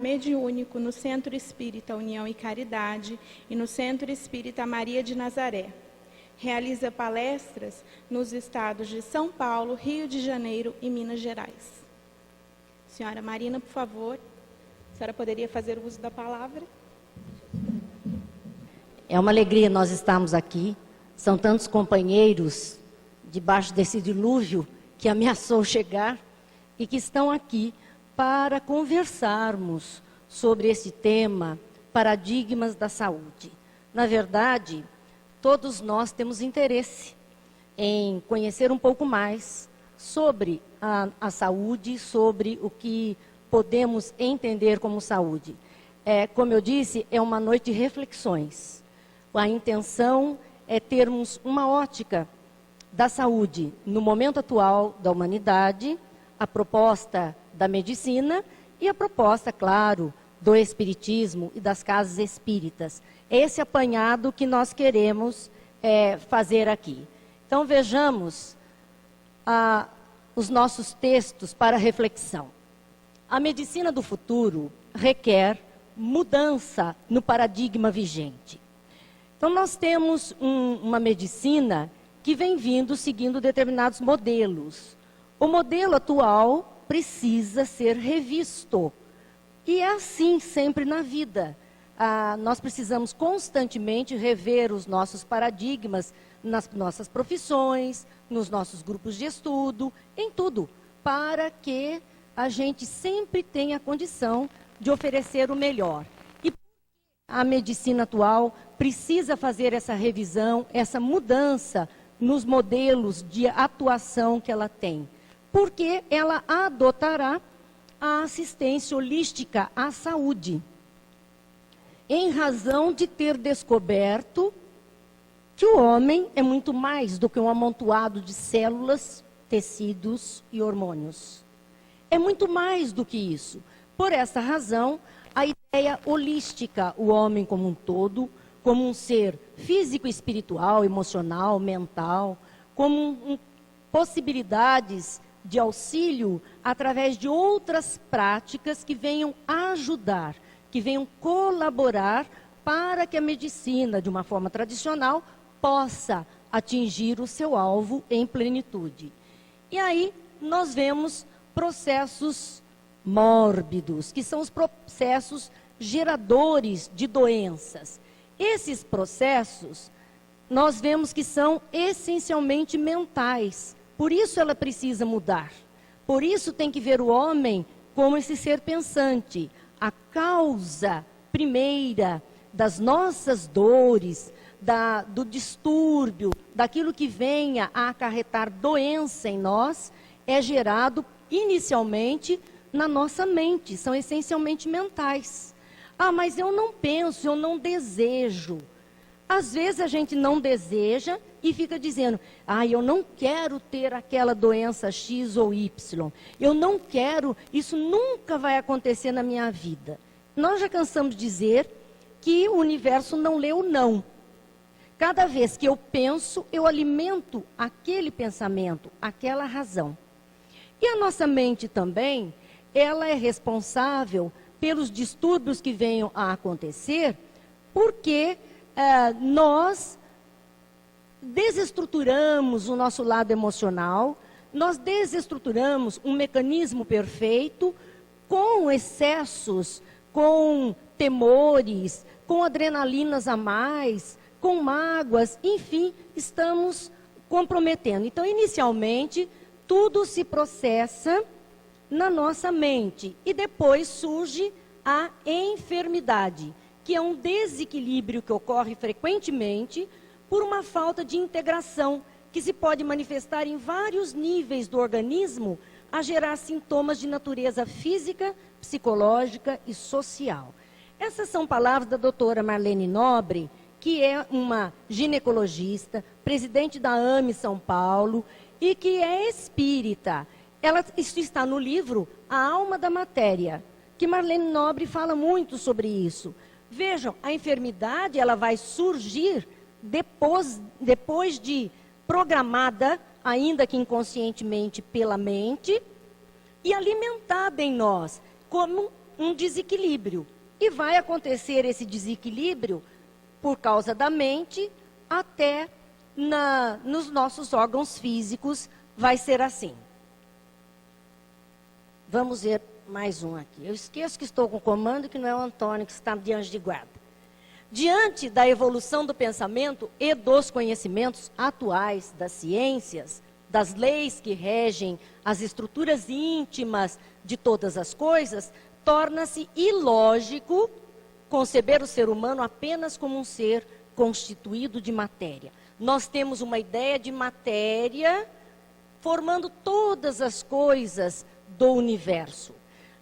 mediúnico no Centro Espírita União e Caridade e no Centro Espírita Maria de Nazaré. Realiza palestras nos estados de São Paulo, Rio de Janeiro e Minas Gerais. Senhora Marina, por favor, a senhora poderia fazer o uso da palavra? É uma alegria nós estarmos aqui. São tantos companheiros debaixo desse dilúvio que ameaçou chegar e que estão aqui para conversarmos sobre esse tema, paradigmas da saúde. Na verdade, todos nós temos interesse em conhecer um pouco mais sobre a saúde, sobre o que podemos entender como saúde. Como eu disse, é uma noite de reflexões. A intenção é termos uma ótica da saúde no momento atual da humanidade, a proposta da medicina e a proposta, claro, do espiritismo e das casas espíritas. Esse apanhado que nós queremos fazer aqui. Então vejamos os nossos textos para reflexão. A medicina do futuro requer mudança no paradigma vigente. Então nós temos uma medicina que vem vindo seguindo determinados modelos. O modelo atual precisa ser revisto. E é assim sempre na vida. Nós precisamos constantemente rever os nossos paradigmas nas nossas profissões, nos nossos grupos de estudo, em tudo, para que a gente sempre tenha condição de oferecer o melhor. E a medicina atual precisa fazer essa revisão, essa mudança nos modelos de atuação que ela tem. Porque ela adotará a assistência holística à saúde, em razão de ter descoberto que o homem é muito mais do que um amontoado de células, tecidos e hormônios. É muito mais do que isso. Por essa razão, a ideia holística, o homem como um todo, como um ser físico, espiritual, emocional, mental, como possibilidades de auxílio através de outras práticas que venham ajudar, que venham colaborar para que a medicina, de uma forma tradicional, possa atingir o seu alvo em plenitude. E aí nós vemos processos mórbidos, que são os processos geradores de doenças. Esses processos, nós vemos que são essencialmente mentais. Por isso ela precisa mudar. Por isso tem que ver o homem como esse ser pensante. A causa primeira das nossas dores, do distúrbio, daquilo que venha a acarretar doença em nós, é gerado inicialmente na nossa mente. São essencialmente mentais. Mas eu não penso, eu não desejo. Às vezes a gente não deseja e fica dizendo, eu não quero ter aquela doença X ou Y. Eu não quero, isso nunca vai acontecer na minha vida. Nós já cansamos de dizer que o universo não lê o não. Cada vez que eu penso, eu alimento aquele pensamento, aquela razão. E a nossa mente também, ela é responsável pelos distúrbios que venham a acontecer, porque nós desestruturamos o nosso lado emocional, nós desestruturamos um mecanismo perfeito com excessos, com temores, com adrenalinas a mais, com mágoas, enfim, estamos comprometendo. Então, inicialmente, tudo se processa na nossa mente e depois surge a enfermidade, que é um desequilíbrio que ocorre frequentemente por uma falta de integração, que se pode manifestar em vários níveis do organismo, a gerar sintomas de natureza física, psicológica e social. Essas são palavras da doutora Marlene Nobre, que é uma ginecologista, presidente da AME São Paulo, e que é espírita. Isso está no livro A Alma da Matéria, que Marlene Nobre fala muito sobre isso. Vejam, a enfermidade ela vai surgir depois de programada, ainda que inconscientemente pela mente, e alimentada em nós, como um desequilíbrio. E vai acontecer esse desequilíbrio por causa da mente, até nos nossos órgãos físicos vai ser assim. Vamos ver mais um aqui. Eu esqueço que estou com o comando, que não é o Antônio que está de anjo de guarda. Diante da evolução do pensamento e dos conhecimentos atuais das ciências, das leis que regem as estruturas íntimas de todas as coisas, torna-se ilógico conceber o ser humano apenas como um ser constituído de matéria. Nós temos uma ideia de matéria formando todas as coisas do universo,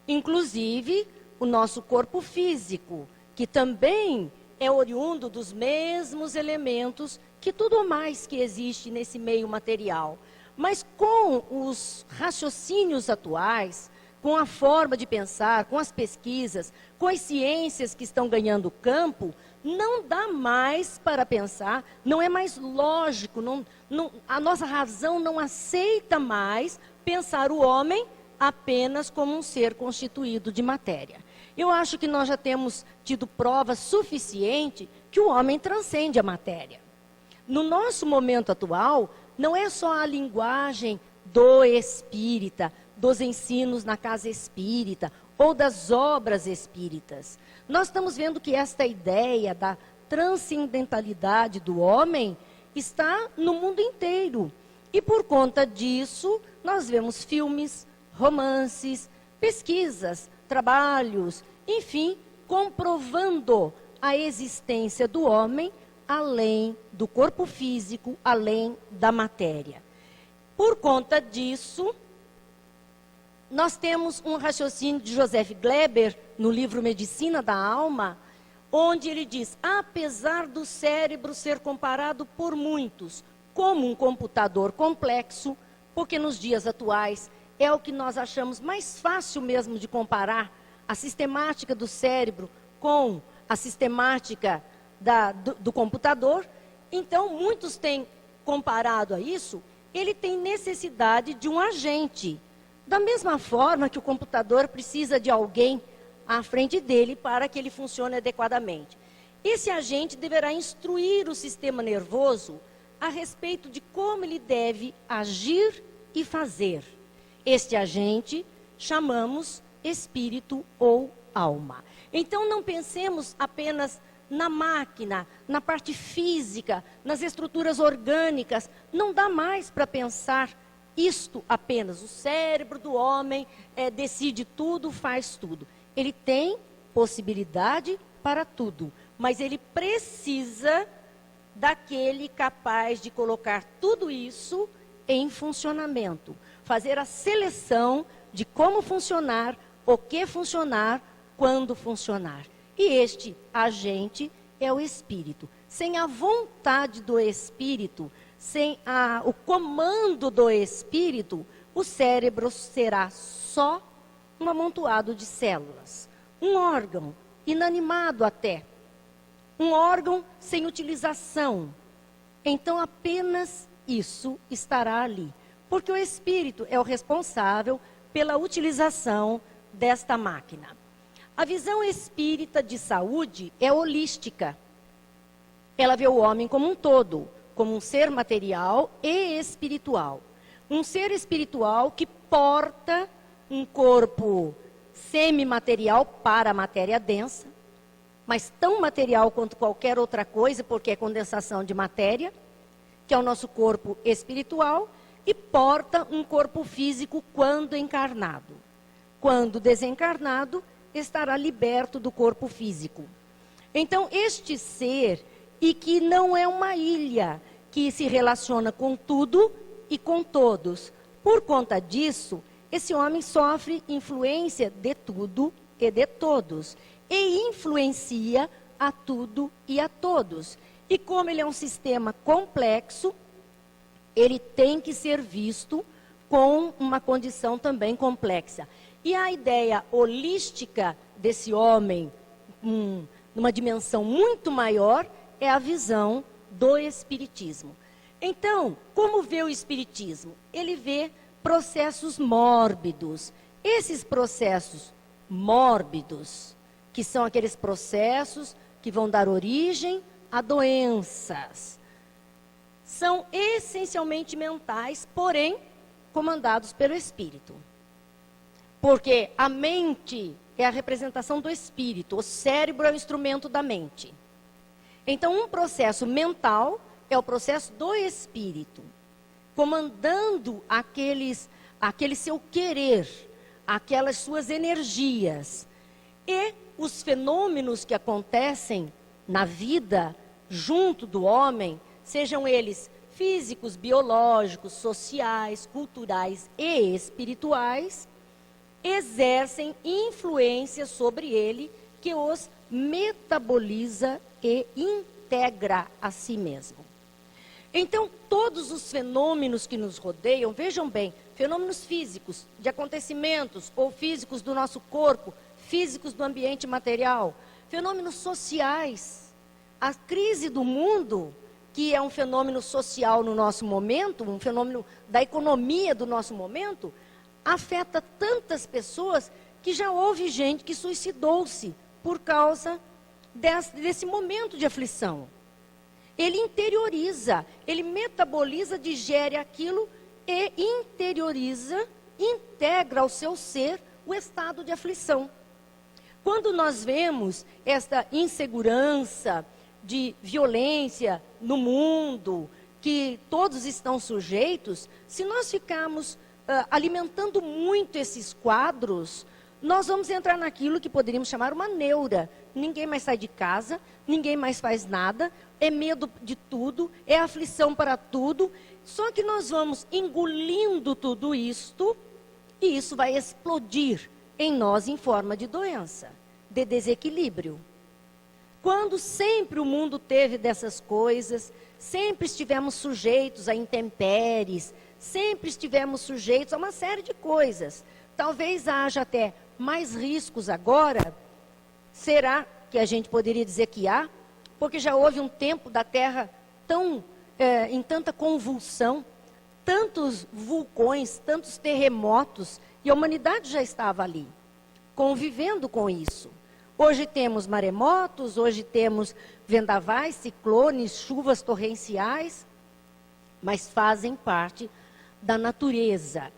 inclusive o nosso corpo físico, que também é oriundo dos mesmos elementos que tudo mais que existe nesse meio material. Mas com os raciocínios atuais, com a forma de pensar, com as pesquisas, com as ciências que estão ganhando campo, não dá mais para pensar, não é mais lógico, a nossa razão não aceita mais pensar o homem apenas como um ser constituído de matéria. Eu acho que nós já temos tido prova suficiente que o homem transcende a matéria. No nosso momento atual, não é só a linguagem do espírita, dos ensinos na casa espírita ou das obras espíritas. Nós estamos vendo que esta ideia da transcendentalidade do homem está no mundo inteiro. E por conta disso, nós vemos filmes, romances, pesquisas, trabalhos, enfim, comprovando a existência do homem além do corpo físico, além da matéria. Por conta disso, nós temos um raciocínio de Joseph Gleber, no livro Medicina da Alma, onde ele diz, apesar do cérebro ser comparado por muitos como um computador complexo, porque nos dias atuais é o que nós achamos mais fácil mesmo de comparar a sistemática do cérebro com a sistemática do computador. Então, muitos têm comparado a isso, ele tem necessidade de um agente. Da mesma forma que o computador precisa de alguém à frente dele para que ele funcione adequadamente. Esse agente deverá instruir o sistema nervoso a respeito de como ele deve agir e fazer. Este agente chamamos espírito ou alma. Então não pensemos apenas na máquina, na parte física, nas estruturas orgânicas. Não dá mais para pensar isto apenas. O cérebro do homem decide tudo, faz tudo. Ele tem possibilidade para tudo, mas ele precisa daquele capaz de colocar tudo isso em funcionamento. Fazer a seleção de como funcionar, o que funcionar, quando funcionar. E este agente é o espírito. Sem a vontade do espírito, sem o comando do espírito, o cérebro será só um amontoado de células. Um órgão inanimado até. Um órgão sem utilização. Então apenas isso estará ali. Porque o espírito é o responsável pela utilização desta máquina. A visão espírita de saúde é holística. Ela vê o homem como um todo, como um ser material e espiritual. Um ser espiritual que porta um corpo semimaterial para a matéria densa, mas tão material quanto qualquer outra coisa, porque é condensação de matéria, que é o nosso corpo espiritual, e porta um corpo físico quando encarnado. Quando desencarnado, estará liberto do corpo físico. Então, este ser, e que não é uma ilha, que se relaciona com tudo e com todos. Por conta disso, esse homem sofre influência de tudo e de todos. E influencia a tudo e a todos. E como ele é um sistema complexo, ele tem que ser visto com uma condição também complexa. E a ideia holística desse homem, numa dimensão muito maior, é a visão do espiritismo. Então, como vê o espiritismo? Ele vê processos mórbidos. Esses processos mórbidos, que são aqueles processos que vão dar origem a doenças. São essencialmente mentais, porém comandados pelo espírito. Porque a mente é a representação do espírito, o cérebro é o instrumento da mente. Então, um processo mental é o processo do espírito, comandando aquele seu querer, aquelas suas energias. E os fenômenos que acontecem na vida, junto do homem, sejam eles físicos, biológicos, sociais, culturais e espirituais, exercem influência sobre ele, que os metaboliza e integra a si mesmo. Então, todos os fenômenos que nos rodeiam, vejam bem, fenômenos físicos, de acontecimentos ou físicos do nosso corpo, físicos do ambiente material, fenômenos sociais, a crise do mundo, que é um fenômeno social no nosso momento, um fenômeno da economia do nosso momento, afeta tantas pessoas que já houve gente que suicidou-se por causa desse momento de aflição. Ele interioriza, ele metaboliza, digere aquilo e interioriza, integra ao seu ser o estado de aflição. Quando nós vemos esta insegurança, de violência no mundo, que todos estão sujeitos, se nós ficarmos alimentando muito esses quadros, nós vamos entrar naquilo que poderíamos chamar uma neura. Ninguém mais sai de casa, ninguém mais faz nada, é medo de tudo, é aflição para tudo. Só que nós vamos engolindo tudo isto, e isso vai explodir em nós em forma de doença, de desequilíbrio. Quando sempre o mundo teve dessas coisas, sempre estivemos sujeitos a intempéries, sempre estivemos sujeitos a uma série de coisas. Talvez haja até mais riscos agora. Será que a gente poderia dizer que há? Porque já houve um tempo da Terra em tanta convulsão, tantos vulcões, tantos terremotos, e a humanidade já estava ali, convivendo com isso. Hoje temos maremotos, hoje temos vendavais, ciclones, chuvas torrenciais, mas fazem parte da natureza.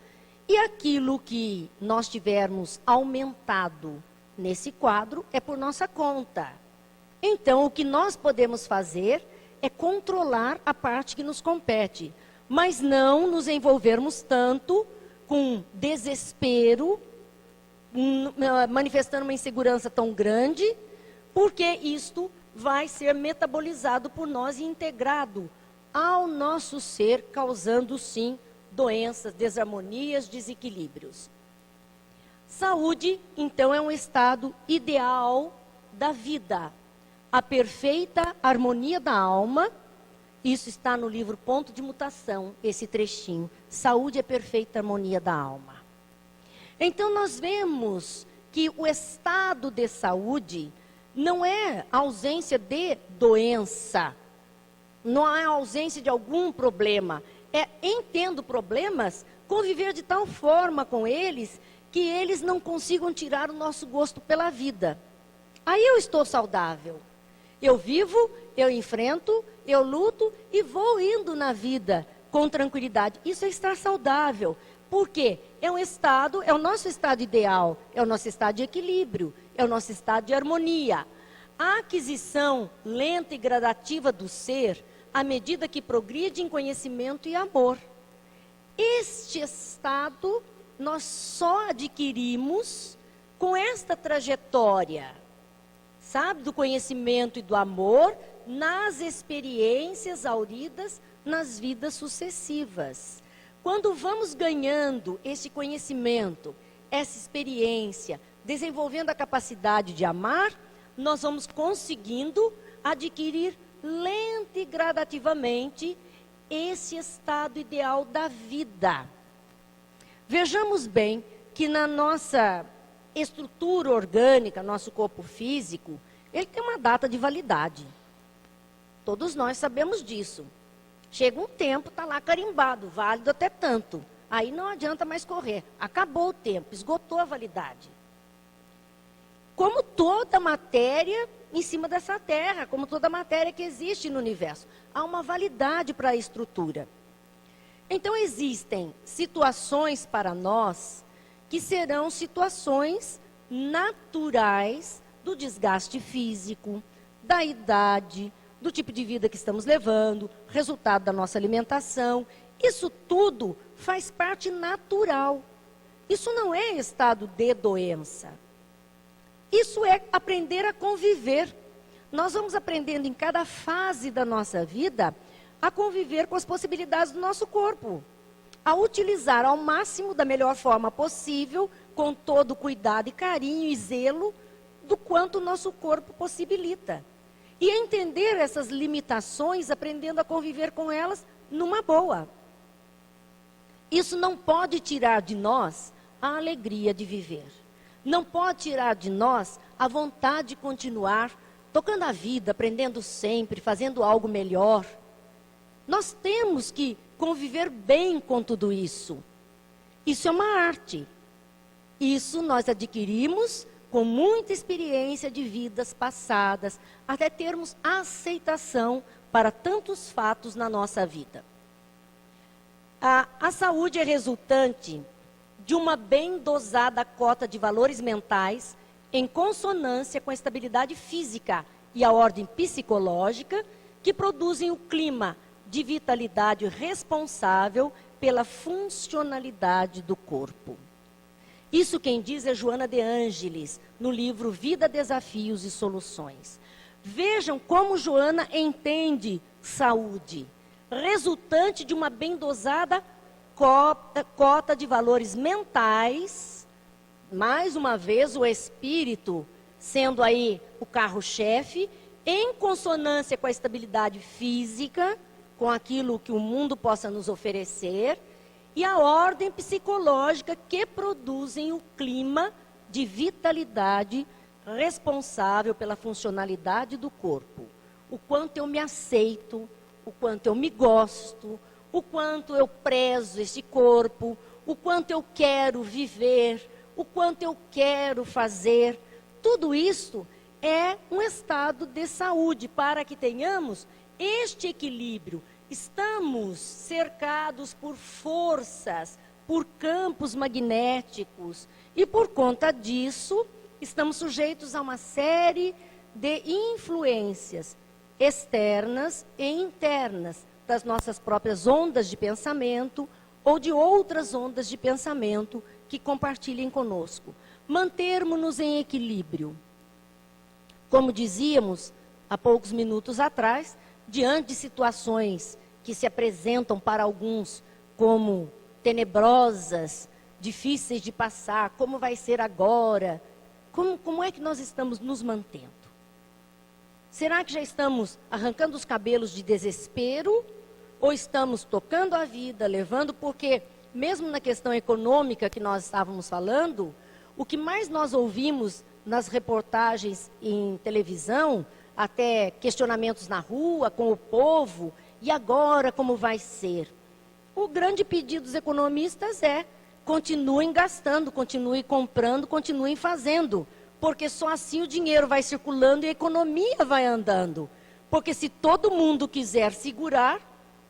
E aquilo que nós tivermos aumentado nesse quadro é por nossa conta. Então, o que nós podemos fazer é controlar a parte que nos compete, mas não nos envolvermos tanto com desespero, manifestando uma insegurança tão grande, porque isto vai ser metabolizado por nós e integrado ao nosso ser, causando sim doenças, desarmonias, desequilíbrios. Saúde, então, é um estado ideal da vida, a perfeita harmonia da alma. Isso está no livro Ponto de Mutação, esse trechinho. Saúde é perfeita harmonia da alma. Então, nós vemos que o estado de saúde não é a ausência de doença, não é a ausência de algum problema. É, entendo problemas, conviver de tal forma com eles, que eles não consigam tirar o nosso gosto pela vida. Aí eu estou saudável. Eu vivo, eu enfrento, eu luto e vou indo na vida com tranquilidade. Isso é estar saudável. Por quê? É um estado, é o nosso estado ideal, é o nosso estado de equilíbrio, é o nosso estado de harmonia. A aquisição lenta e gradativa do ser, à medida que progride em conhecimento e amor. Este estado nós só adquirimos com esta trajetória, sabe, do conhecimento e do amor, nas experiências auridas nas vidas sucessivas. Quando vamos ganhando esse conhecimento, essa experiência, desenvolvendo a capacidade de amar, nós vamos conseguindo adquirir lenta e gradativamente esse estado ideal da vida. Vejamos bem que na nossa estrutura orgânica, nosso corpo físico, ele tem uma data de validade. Todos nós sabemos disso. Chega um tempo, está lá carimbado, válido até tanto. Aí não adianta mais correr. Acabou o tempo, esgotou a validade. como toda matéria em cima dessa terra, como toda matéria que existe no universo. Há uma validade para a estrutura. Então, existem situações para nós que serão situações naturais do desgaste físico, da idade, do tipo de vida que estamos levando, resultado da nossa alimentação. Isso tudo faz parte natural. Isso não é estado de doença. Isso é aprender a conviver. Nós vamos aprendendo em cada fase da nossa vida a conviver com as possibilidades do nosso corpo, a utilizar ao máximo da melhor forma possível, com todo cuidado e carinho e zelo, do quanto o nosso corpo possibilita. E a entender essas limitações, aprendendo a conviver com elas numa boa. Isso não pode tirar de nós a alegria de viver. Não pode tirar de nós a vontade de continuar tocando a vida, aprendendo sempre, fazendo algo melhor. Nós temos que conviver bem com tudo isso. Isso é uma arte. Isso nós adquirimos com muita experiência de vidas passadas, até termos aceitação para tantos fatos na nossa vida. A saúde é resultante de uma bem dosada cota de valores mentais em consonância com a estabilidade física e a ordem psicológica que produzem o clima de vitalidade responsável pela funcionalidade do corpo. Isso quem diz é Joana de Ângeles, no livro Vida, Desafios e Soluções. Vejam como Joana entende saúde, resultante de uma bem dosada cota de valores mentais, mais uma vez o espírito sendo aí o carro-chefe, em consonância com a estabilidade física, com aquilo que o mundo possa nos oferecer, e a ordem psicológica que produzem o clima de vitalidade responsável pela funcionalidade do corpo. O quanto eu me aceito, o quanto eu me gosto, o quanto eu prezo esse corpo, o quanto eu quero viver, o quanto eu quero fazer. Tudo isso é um estado de saúde para que tenhamos este equilíbrio. Estamos cercados por forças, por campos magnéticos e por conta disso estamos sujeitos a uma série de influências externas e internas das nossas próprias ondas de pensamento ou de outras ondas de pensamento que compartilhem conosco. Mantermos-nos em equilíbrio. Como dizíamos há poucos minutos atrás, diante de situações que se apresentam para alguns como tenebrosas, difíceis de passar, como vai ser agora? Como é que nós estamos nos mantendo? Será que já estamos arrancando os cabelos de desespero? Ou estamos tocando a vida, levando, porque mesmo na questão econômica que nós estávamos falando, o que mais nós ouvimos nas reportagens em televisão, até questionamentos na rua, com o povo, e agora como vai ser? O grande pedido dos economistas é: continuem gastando, continuem comprando, continuem fazendo, porque só assim o dinheiro vai circulando e a economia vai andando. Porque se todo mundo quiser segurar,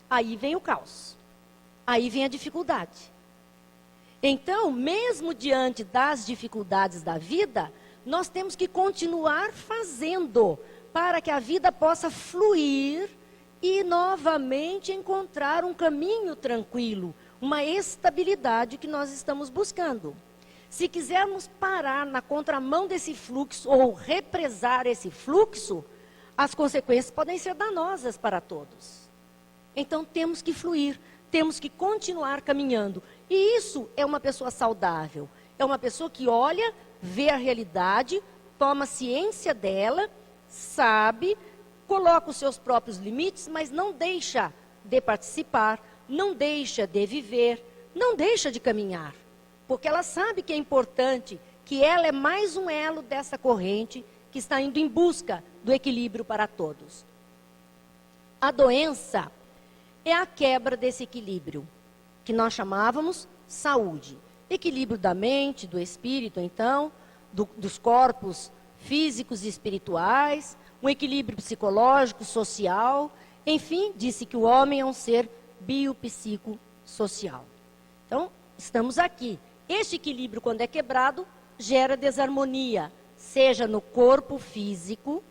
aí vem o caos, aí vem a dificuldade. Então, mesmo diante das dificuldades da vida, nós temos que continuar fazendo, para que a vida possa fluir e novamente encontrar um caminho tranquilo, uma estabilidade que nós estamos buscando. Se quisermos parar na contramão desse fluxo ou represar esse fluxo, as consequências podem ser danosas para todos. Então temos que fluir, temos que continuar caminhando. E isso é uma pessoa saudável, é uma pessoa que olha, vê a realidade, toma ciência dela, sabe, coloca os seus próprios limites, mas não deixa de participar, não deixa de viver, não deixa de caminhar. Porque ela sabe que é importante, que ela é mais um elo dessa corrente que está indo em busca do equilíbrio para todos. A doença é a quebra desse equilíbrio, que nós chamávamos saúde. Equilíbrio da mente, do espírito, então, dos corpos físicos e espirituais, um equilíbrio psicológico, social. Enfim, disse que o homem é um ser biopsicossocial. Então, estamos aqui. Este equilíbrio, quando é quebrado, gera desarmonia, seja no corpo físico,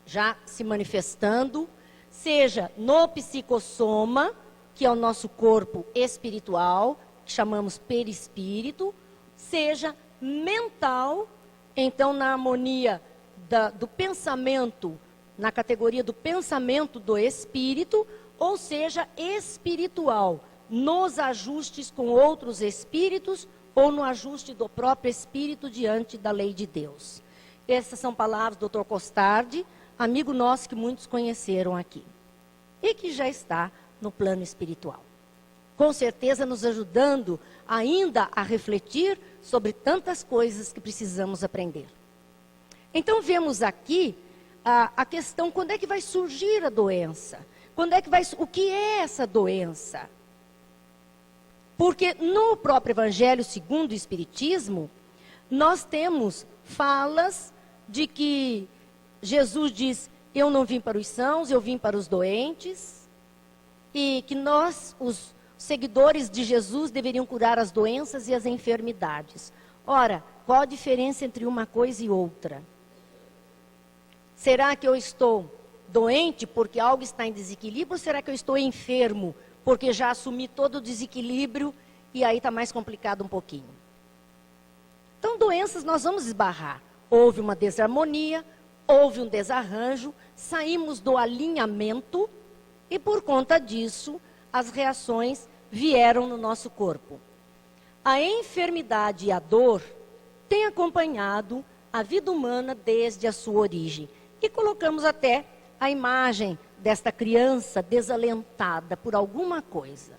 já se manifestando, seja no psicossoma, que é o nosso corpo espiritual, que chamamos perispírito, seja mental, então na harmonia do pensamento, na categoria do pensamento do espírito, ou seja, espiritual, nos ajustes com outros espíritos ou no ajuste do próprio espírito diante da lei de Deus. Essas são palavras do Dr. Costardi, amigo nosso que muitos conheceram aqui, e que já está no plano espiritual. Com certeza nos ajudando ainda a refletir sobre tantas coisas que precisamos aprender. Então vemos aqui a questão, quando é que vai surgir a doença? O que é essa doença? Porque no próprio Evangelho segundo o Espiritismo, nós temos falas de que Jesus diz, eu não vim para os sãos, eu vim para os doentes, e que nós, os seguidores de Jesus, deveriam curar as doenças e as enfermidades. Ora, qual a diferença entre uma coisa e outra? Será que eu estou doente porque algo está em desequilíbrio, ou será que eu estou enfermo porque já assumi todo o desequilíbrio e aí está mais complicado um pouquinho? Então, doenças nós vamos esbarrar. Houve uma desarmonia, houve um desarranjo, saímos do alinhamento e por conta disso, as reações vieram no nosso corpo. A enfermidade e a dor têm acompanhado a vida humana desde a sua origem. E colocamos até a imagem desta criança desalentada por alguma coisa,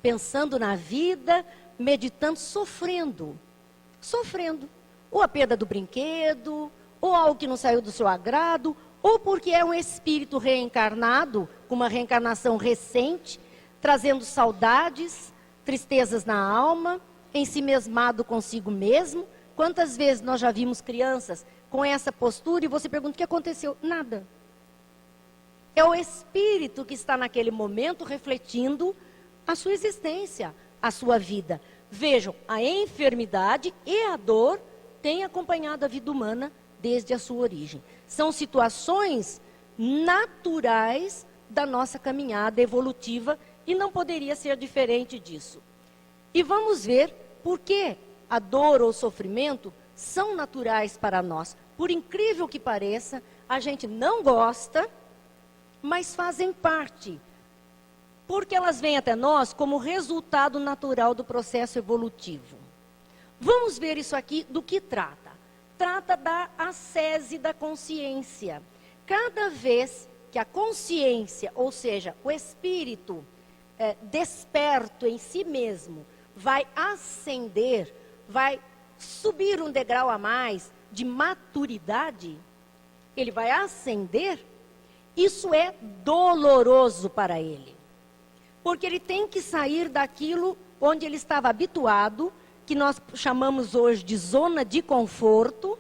pensando na vida, meditando, sofrendo. Ou a perda do brinquedo, ou algo que não saiu do seu agrado, ou porque é um espírito reencarnado, com uma reencarnação recente, trazendo saudades, tristezas na alma, ensimesmado consigo mesmo. Quantas vezes nós já vimos crianças com essa postura e você pergunta o que aconteceu? Nada. É o espírito que está naquele momento refletindo a sua existência, a sua vida. Vejam, a enfermidade e a dor têm acompanhado a vida humana desde a sua origem. São situações naturais da nossa caminhada evolutiva e não poderia ser diferente disso. E vamos ver por que a dor ou o sofrimento são naturais para nós. Por incrível que pareça, a gente não gosta, mas fazem parte. Porque elas vêm até nós como resultado natural do processo evolutivo. Vamos ver isso aqui do que trata. Trata da ascese da consciência. Cada vez que a consciência, ou seja, o espírito desperto em si mesmo, vai ascender, vai subir um degrau a mais de maturidade, ele vai ascender, isso é doloroso para ele. Porque ele tem que sair daquilo onde ele estava habituado, que nós chamamos hoje de zona de conforto,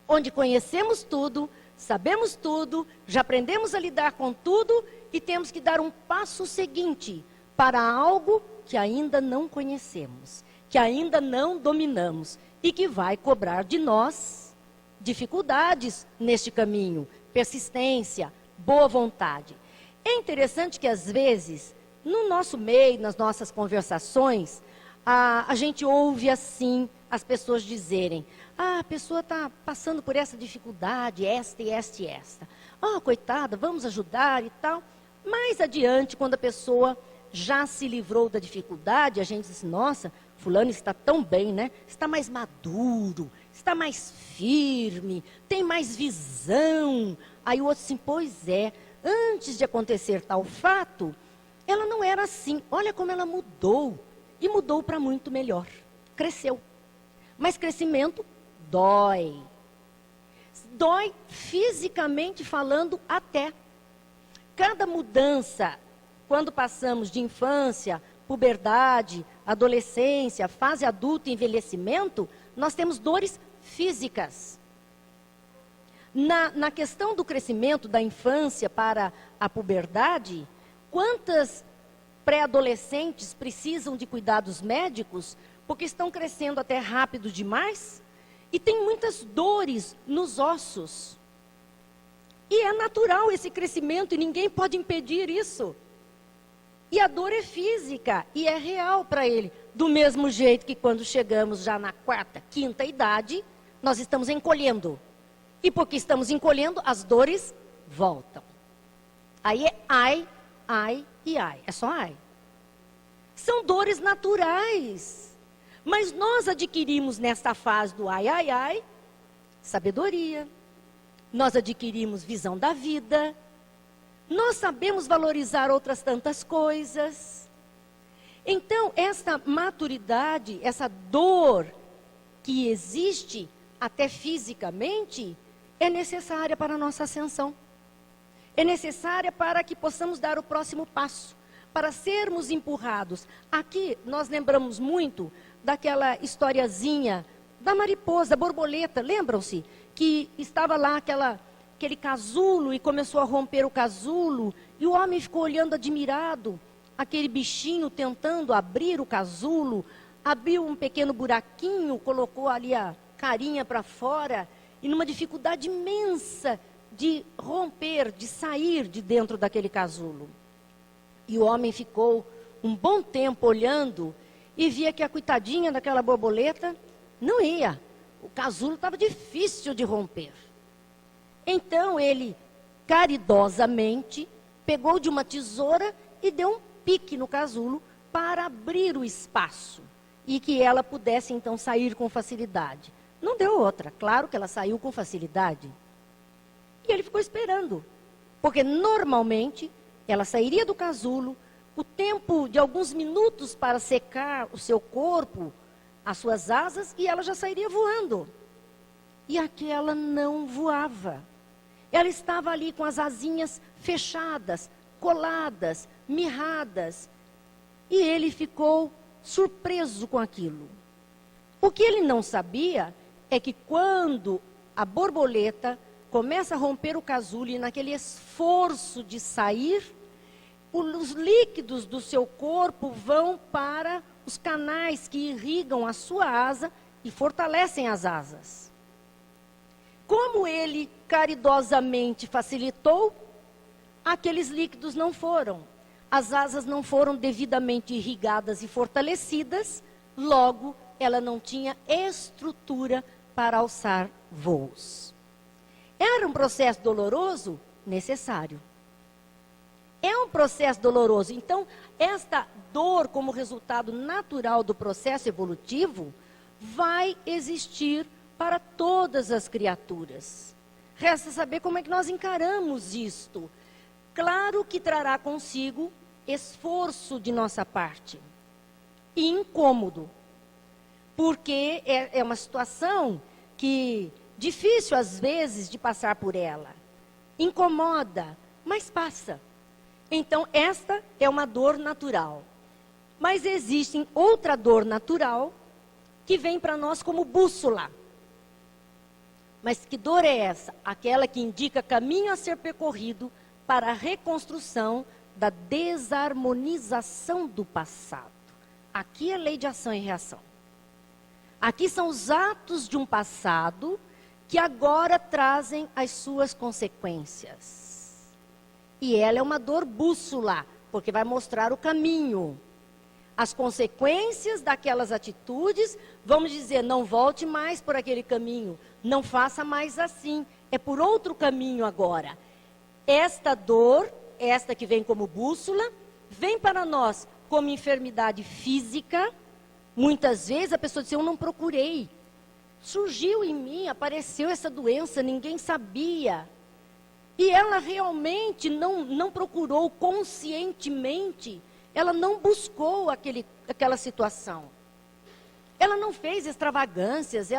onde conhecemos tudo, sabemos tudo, já aprendemos a lidar com tudo e temos que dar um passo seguinte para algo que ainda não conhecemos, que ainda não dominamos e que vai cobrar de nós dificuldades neste caminho, persistência, boa vontade. É interessante que às vezes, no nosso meio, nas nossas conversações, a gente ouve assim as pessoas dizerem, a pessoa está passando por essa dificuldade, esta e esta e esta. Coitada, vamos ajudar e tal. Mais adiante, quando a pessoa já se livrou da dificuldade, a gente diz, nossa, fulano está tão bem, né? Está mais maduro, está mais firme, tem mais visão. Aí o outro assim, pois é, antes de acontecer tal fato, ela não era assim. Olha como ela mudou. E mudou para muito melhor. Cresceu. Mas crescimento dói. Dói fisicamente falando até. Cada mudança, quando passamos de infância, puberdade, adolescência, fase adulta e envelhecimento, nós temos dores físicas. Na questão do crescimento da infância para a puberdade, quantas pré-adolescentes precisam de cuidados médicos porque estão crescendo até rápido demais e tem muitas dores nos ossos. E é natural esse crescimento e ninguém pode impedir isso. E a dor é física e é real para ele. Do mesmo jeito que quando chegamos já na 4ª, 5ª idade, nós estamos encolhendo. E porque estamos encolhendo, as dores voltam. Aí é ai, ai e ai. É só ai. São dores naturais. Mas nós adquirimos nesta fase do ai, ai, ai, sabedoria. Nós adquirimos visão da vida. Nós sabemos valorizar outras tantas coisas. Então, essa maturidade, essa dor que existe até fisicamente, é necessária para a nossa ascensão. É necessária para que possamos dar o próximo passo, para sermos empurrados. Aqui nós lembramos muito daquela historiazinha da mariposa, borboleta, lembram-se? Que estava lá aquele casulo e começou a romper o casulo, e o homem ficou olhando admirado, aquele bichinho tentando abrir o casulo, abriu um pequeno buraquinho, colocou ali a carinha para fora, e numa dificuldade imensa de romper, de sair de dentro daquele casulo. E o homem ficou um bom tempo olhando e via que a coitadinha daquela borboleta não ia. O casulo estava difícil de romper. Então ele, caridosamente, pegou de uma tesoura e deu um pique no casulo para abrir o espaço e que ela pudesse então sair com facilidade. Não deu outra, claro que ela saiu com facilidade. E ele ficou esperando, porque normalmente ela sairia do casulo, o tempo de alguns minutos para secar o seu corpo, as suas asas, e ela já sairia voando. E aquela não voava. Ela estava ali com as asinhas fechadas, coladas, mirradas. E ele ficou surpreso com aquilo. O que ele não sabia é que quando a borboleta começa a romper o casulo e naquele esforço de sair, os líquidos do seu corpo vão para os canais que irrigam a sua asa e fortalecem as asas. Como ele caridosamente facilitou, aqueles líquidos não foram. As asas não foram devidamente irrigadas e fortalecidas, logo ela não tinha estrutura para alçar voos. Era um processo doloroso? Necessário. É um processo doloroso. Então, esta dor como resultado natural do processo evolutivo vai existir para todas as criaturas. Resta saber como é que nós encaramos isto. Claro que trará consigo esforço de nossa parte. E incômodo. Porque é uma situação que difícil às vezes de passar por ela. Incomoda, mas passa. Então, esta é uma dor natural. Mas existe outra dor natural que vem para nós como bússola. Mas que dor é essa? Aquela que indica caminho a ser percorrido para a reconstrução da desarmonização do passado. Aqui é lei de ação e reação. Aqui são os atos de um passado que agora trazem as suas consequências. E ela é uma dor bússola, porque vai mostrar o caminho. As consequências daquelas atitudes, vamos dizer, não volte mais por aquele caminho, não faça mais assim, é por outro caminho agora. Esta dor, esta que vem como bússola, vem para nós como enfermidade física. Muitas vezes a pessoa diz, eu não procurei. Surgiu em mim, apareceu essa doença, ninguém sabia. E ela realmente não procurou conscientemente, ela não buscou aquela situação. Ela não fez extravagâncias,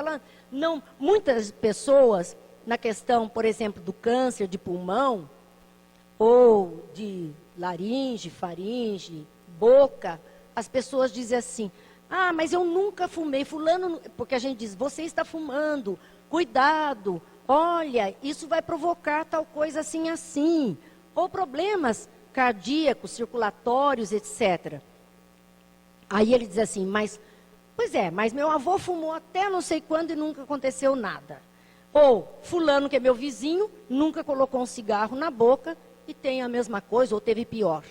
muitas pessoas, na questão, por exemplo, do câncer de pulmão, ou de laringe, faringe, boca, as pessoas dizem assim, Ah, mas eu nunca fumei. Fulano, porque a gente diz, você está fumando, cuidado, olha, isso vai provocar tal coisa assim, assim. Ou problemas cardíacos, circulatórios, etc. Aí ele diz assim, pois é, mas meu avô fumou até não sei quando e nunca aconteceu nada. Ou fulano, que é meu vizinho, nunca colocou um cigarro na boca e tem a mesma coisa, ou teve pior.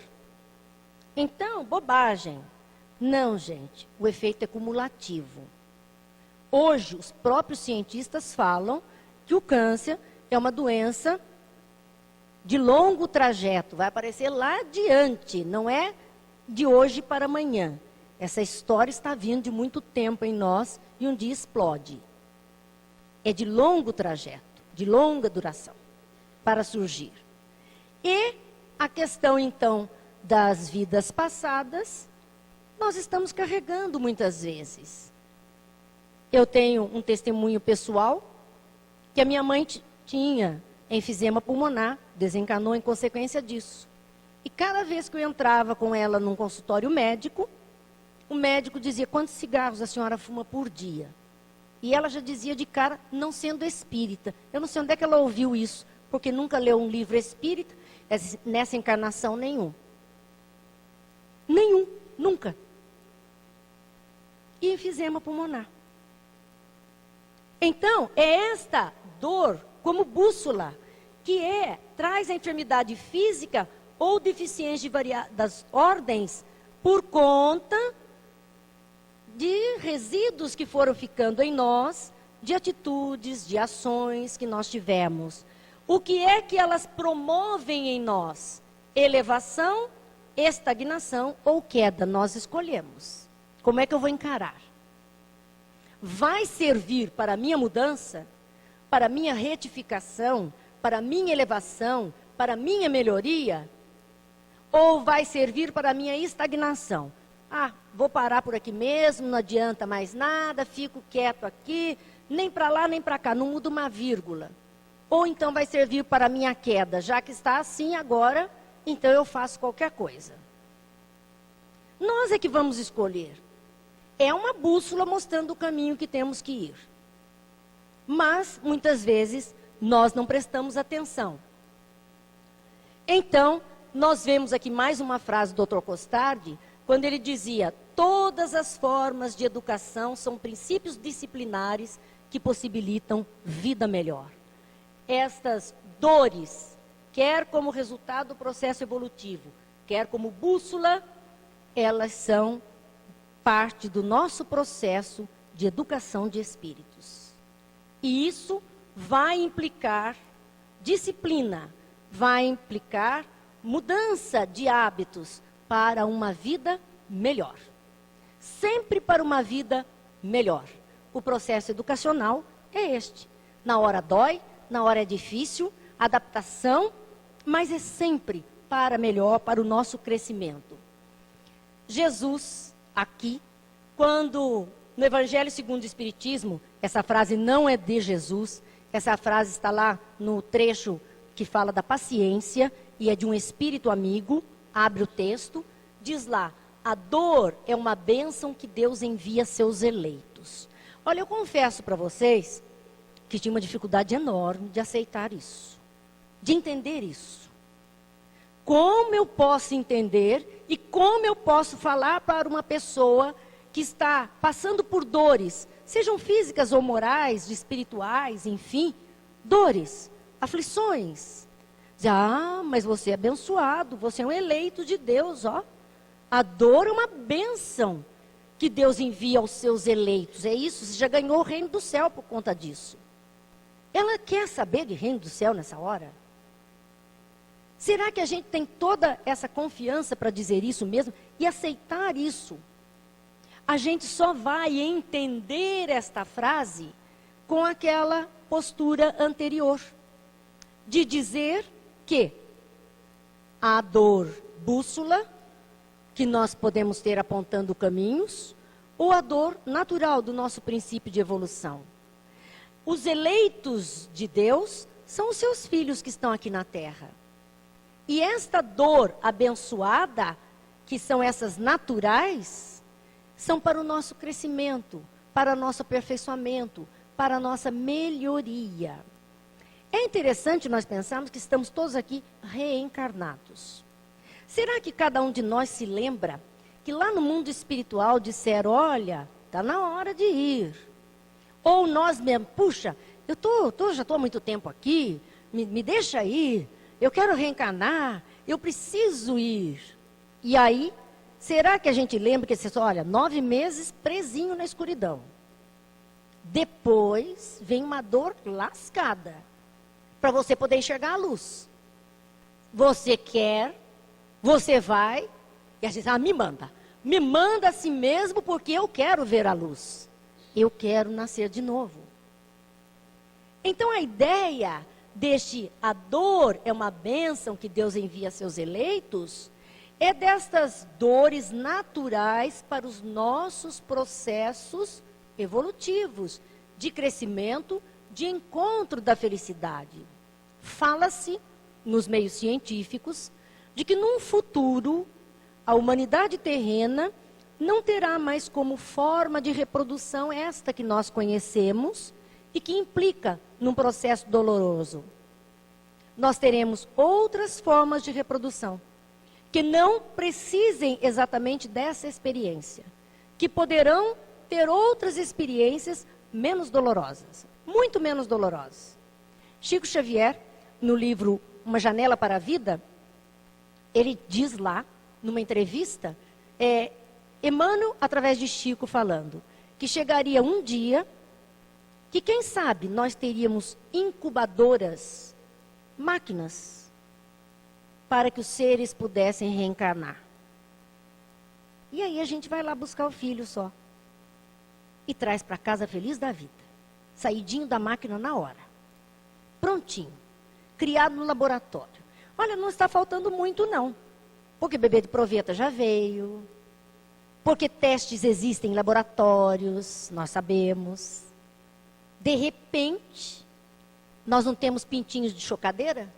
Então, bobagem. Não, gente, o efeito é cumulativo. Hoje, os próprios cientistas falam que o câncer é uma doença de longo trajeto, vai aparecer lá adiante, não é de hoje para amanhã. Essa história está vindo de muito tempo em nós e um dia explode. É de longo trajeto, de longa duração, para surgir. E a questão, então, das vidas passadas, nós estamos carregando muitas vezes. Eu tenho um testemunho pessoal, que a minha mãe tinha enfisema pulmonar, desencanou em consequência disso. E cada vez que eu entrava com ela num consultório médico, o médico dizia, quantos cigarros a senhora fuma por dia? E ela já dizia de cara, não sendo espírita. Eu não sei onde é que ela ouviu isso, porque nunca leu um livro espírita, nessa encarnação nenhum. Nenhum, nunca. E enfisema pulmonar. Então, é esta dor como bússola, que traz a enfermidade física ou deficiência das ordens por conta de resíduos que foram ficando em nós, de atitudes, de ações que nós tivemos. O que é que elas promovem em nós? Elevação, estagnação ou queda? Nós escolhemos. Como é que eu vou encarar? Vai servir para a minha mudança, para a minha retificação, para a minha elevação, para a minha melhoria? Ou vai servir para a minha estagnação? Ah, vou parar por aqui mesmo, não adianta mais nada, fico quieto aqui, nem para lá nem para cá, não muda uma vírgula. Ou então vai servir para a minha queda, já que está assim agora, então eu faço qualquer coisa. Nós é que vamos escolher. É uma bússola mostrando o caminho que temos que ir. Mas, muitas vezes, nós não prestamos atenção. Então, nós vemos aqui mais uma frase do Dr. Costardi, quando ele dizia, todas as formas de educação são princípios disciplinares que possibilitam vida melhor. Estas dores, quer como resultado do processo evolutivo, quer como bússola, elas são parte do nosso processo de educação de espíritos. E isso vai implicar disciplina, vai implicar mudança de hábitos para uma vida melhor. Sempre para uma vida melhor. O processo educacional é este. Na hora dói, na hora é difícil, adaptação, mas é sempre para melhor, para o nosso crescimento. Jesus, aqui, quando no Evangelho segundo o Espiritismo, essa frase não é de Jesus, essa frase está lá no trecho que fala da paciência e é de um espírito amigo, abre o texto, diz lá, a dor é uma bênção que Deus envia a seus eleitos. Olha, eu confesso para vocês que tinha uma dificuldade enorme de aceitar isso, de entender isso. Como eu posso entender e como eu posso falar para uma pessoa que está passando por dores, sejam físicas ou morais, espirituais, enfim, dores, aflições. Mas você é abençoado, você é um eleito de Deus, ó. A dor é uma bênção que Deus envia aos seus eleitos. É isso, você já ganhou o reino do céu por conta disso. Ela quer saber de reino do céu nessa hora? Será que a gente tem toda essa confiança para dizer isso mesmo e aceitar isso? A gente só vai entender esta frase com aquela postura anterior, de dizer que a dor bússola, que nós podemos ter apontando caminhos, ou a dor natural do nosso princípio de evolução. Os eleitos de Deus são os seus filhos que estão aqui na terra. E esta dor abençoada, que são essas naturais, são para o nosso crescimento, para o nosso aperfeiçoamento, para a nossa melhoria. É interessante nós pensarmos que estamos todos aqui reencarnados. Será que cada um de nós se lembra que lá no mundo espiritual disseram, olha, está na hora de ir? Ou nós mesmos, puxa, já estou há muito tempo aqui, me deixa ir, eu quero reencarnar, eu preciso ir. E aí, será que a gente lembra que você olha, 9 meses presinho na escuridão. Depois vem uma dor lascada, para você poder enxergar a luz. Você quer, você vai, e a gente me manda assim mesmo porque eu quero ver a luz. Eu quero nascer de novo. Então a ideia a dor é uma bênção que Deus envia a seus eleitos, é destas dores naturais para os nossos processos evolutivos, de crescimento, de encontro da felicidade. Fala-se, nos meios científicos, de que num futuro, a humanidade terrena não terá mais como forma de reprodução esta que nós conhecemos e que implica num processo doloroso. Nós teremos outras formas de reprodução, que não precisem exatamente dessa experiência, que poderão ter outras experiências menos dolorosas, muito menos dolorosas. Chico Xavier, no livro Uma Janela para a Vida, ele diz lá, numa entrevista, Emmanuel, através de Chico, falando que chegaria um dia que, quem sabe, nós teríamos incubadoras, máquinas, para que os seres pudessem reencarnar. E aí a gente vai lá buscar o filho só. E traz para casa feliz da vida. Saidinho da máquina na hora. Prontinho. Criado no laboratório. Olha, não está faltando muito não. Porque bebê de proveta já veio. Porque testes existem em laboratórios, nós sabemos. De repente, nós não temos pintinhos de chocadeira?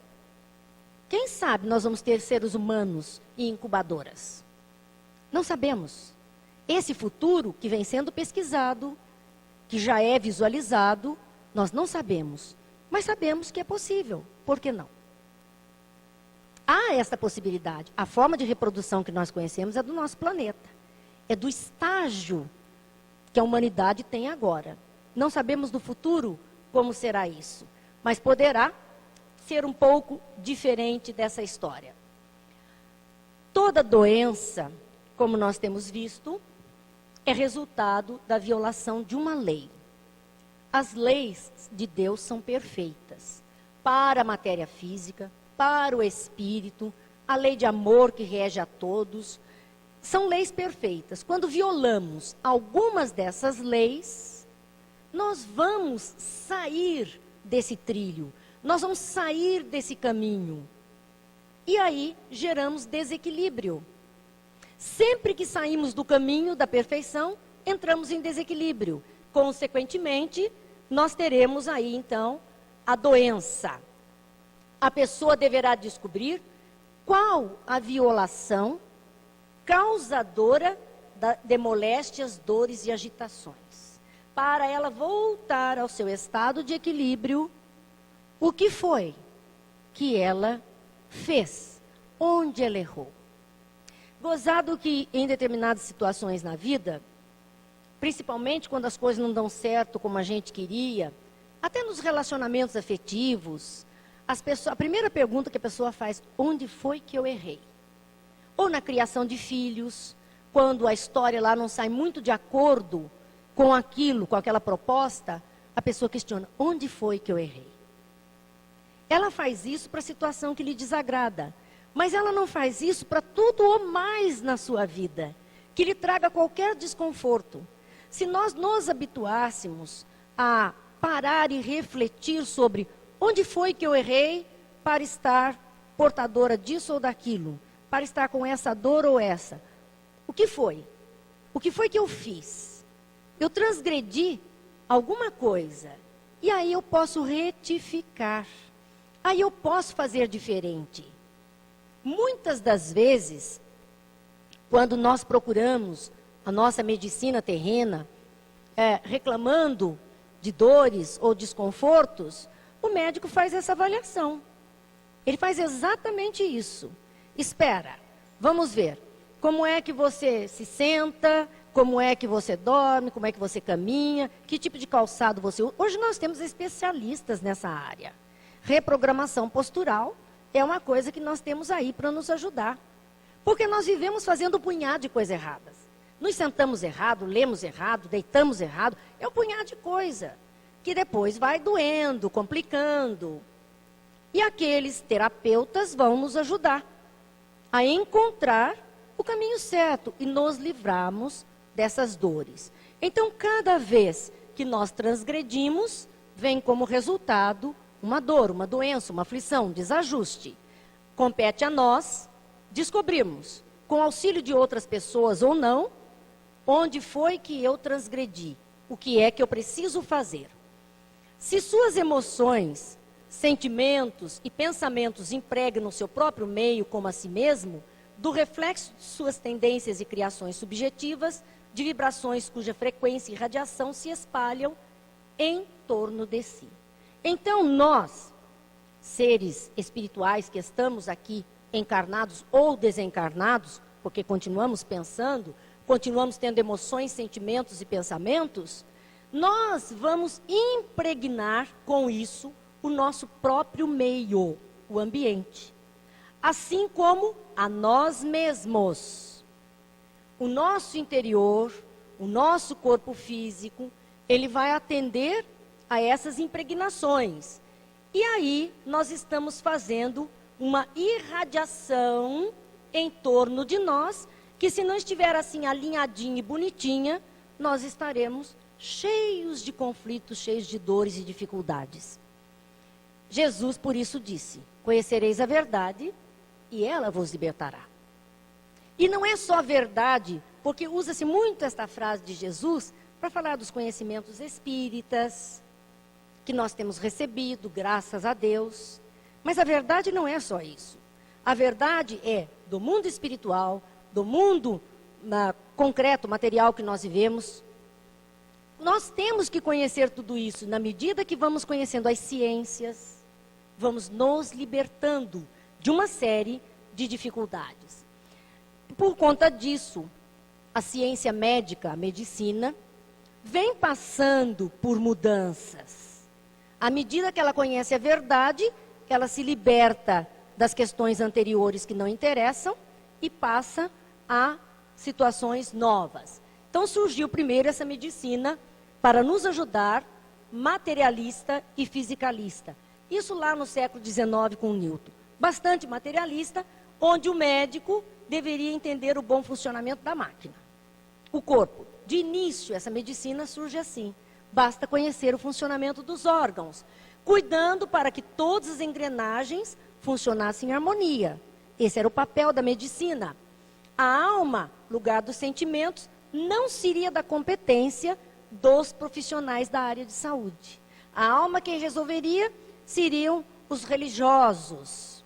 Quem sabe nós vamos ter seres humanos em incubadoras? Não sabemos. Esse futuro que vem sendo pesquisado, que já é visualizado, nós não sabemos. Mas sabemos que é possível. Por que não? Há esta possibilidade. A forma de reprodução que nós conhecemos é do nosso planeta. É do estágio que a humanidade tem agora. Não sabemos do futuro como será isso. Mas poderá ser um pouco diferente dessa história. Toda doença, como nós temos visto, é resultado da violação de uma lei. As leis de Deus são perfeitas. Para a matéria física, para o espírito, a lei de amor que rege a todos, são leis perfeitas. Quando violamos algumas dessas leis, nós vamos sair desse trilho, nós vamos sair desse caminho. E aí geramos desequilíbrio. Sempre que saímos do caminho da perfeição, entramos em desequilíbrio. Consequentemente, nós teremos aí, então, a doença. A pessoa deverá descobrir qual a violação causadora de moléstias, dores e agitações. Para ela voltar ao seu estado de equilíbrio, o que foi que ela fez? Onde ela errou? Gozado que em determinadas situações na vida, principalmente quando as coisas não dão certo como a gente queria, até nos relacionamentos afetivos, a primeira pergunta que a pessoa faz, onde foi que eu errei? Ou na criação de filhos, quando a história lá não sai muito de acordo com aquilo, com aquela proposta, a pessoa questiona, onde foi que eu errei? Ela faz isso para a situação que lhe desagrada. Mas ela não faz isso para tudo ou mais na sua vida, que lhe traga qualquer desconforto. Se nós nos habituássemos a parar e refletir sobre onde foi que eu errei para estar portadora disso ou daquilo, para estar com essa dor ou essa. O que foi? O que foi que eu fiz? Eu transgredi alguma coisa. E aí eu posso retificar. Aí eu posso fazer diferente. Muitas das vezes, quando nós procuramos a nossa medicina terrena, reclamando de dores ou desconfortos, o médico faz essa avaliação. Ele faz exatamente isso. Espera, vamos ver. Como é que você se senta, como é que você dorme, como é que você caminha, que tipo de calçado você usa. Hoje nós temos especialistas nessa área. Reprogramação postural é uma coisa que nós temos aí para nos ajudar. Porque nós vivemos fazendo um punhado de coisas erradas. Nos sentamos errado, lemos errado, deitamos errado. É um punhado de coisa que depois vai doendo, complicando. E aqueles terapeutas vão nos ajudar a encontrar o caminho certo e nos livrarmos dessas dores. Então, cada vez que nós transgredimos, vem como resultado uma dor, uma doença, uma aflição, um desajuste. Compete a nós descobrirmos, com auxílio de outras pessoas ou não, onde foi que eu transgredi, o que é que eu preciso fazer. Se suas emoções, sentimentos e pensamentos impregnam o seu próprio meio como a si mesmo, do reflexo de suas tendências e criações subjetivas, de vibrações cuja frequência e radiação se espalham em torno de si. Então, nós, seres espirituais que estamos aqui, encarnados ou desencarnados, porque continuamos pensando, continuamos tendo emoções, sentimentos e pensamentos, nós vamos impregnar com isso o nosso próprio meio, o ambiente. Assim como a nós mesmos. O nosso interior, o nosso corpo físico, ele vai atender a essas impregnações. E aí nós estamos fazendo uma irradiação em torno de nós, que se não estiver assim alinhadinha e bonitinha, nós estaremos cheios de conflitos, cheios de dores e dificuldades. Jesus, por isso, disse: conhecereis a verdade e ela vos libertará. E não é só verdade, porque usa-se muito esta frase de Jesus para falar dos conhecimentos espíritas, que nós temos recebido, graças a Deus. Mas a verdade não é só isso. A verdade é do mundo espiritual, do mundo concreto, material que nós vivemos. Nós temos que conhecer tudo isso. Na medida que vamos conhecendo as ciências, vamos nos libertando de uma série de dificuldades. Por conta disso, a ciência médica, a medicina, vem passando por mudanças. À medida que ela conhece a verdade, ela se liberta das questões anteriores que não interessam e passa a situações novas. Então surgiu primeiro essa medicina para nos ajudar, materialista e fisicalista. Isso lá no século XIX com Newton. Bastante materialista, onde o médico deveria entender o bom funcionamento da máquina. O corpo. De início, essa medicina surge assim. Basta conhecer o funcionamento dos órgãos, cuidando para que todas as engrenagens funcionassem em harmonia. Esse era o papel da medicina. A alma, lugar dos sentimentos, não seria da competência dos profissionais da área de saúde. A alma quem resolveria seriam os religiosos.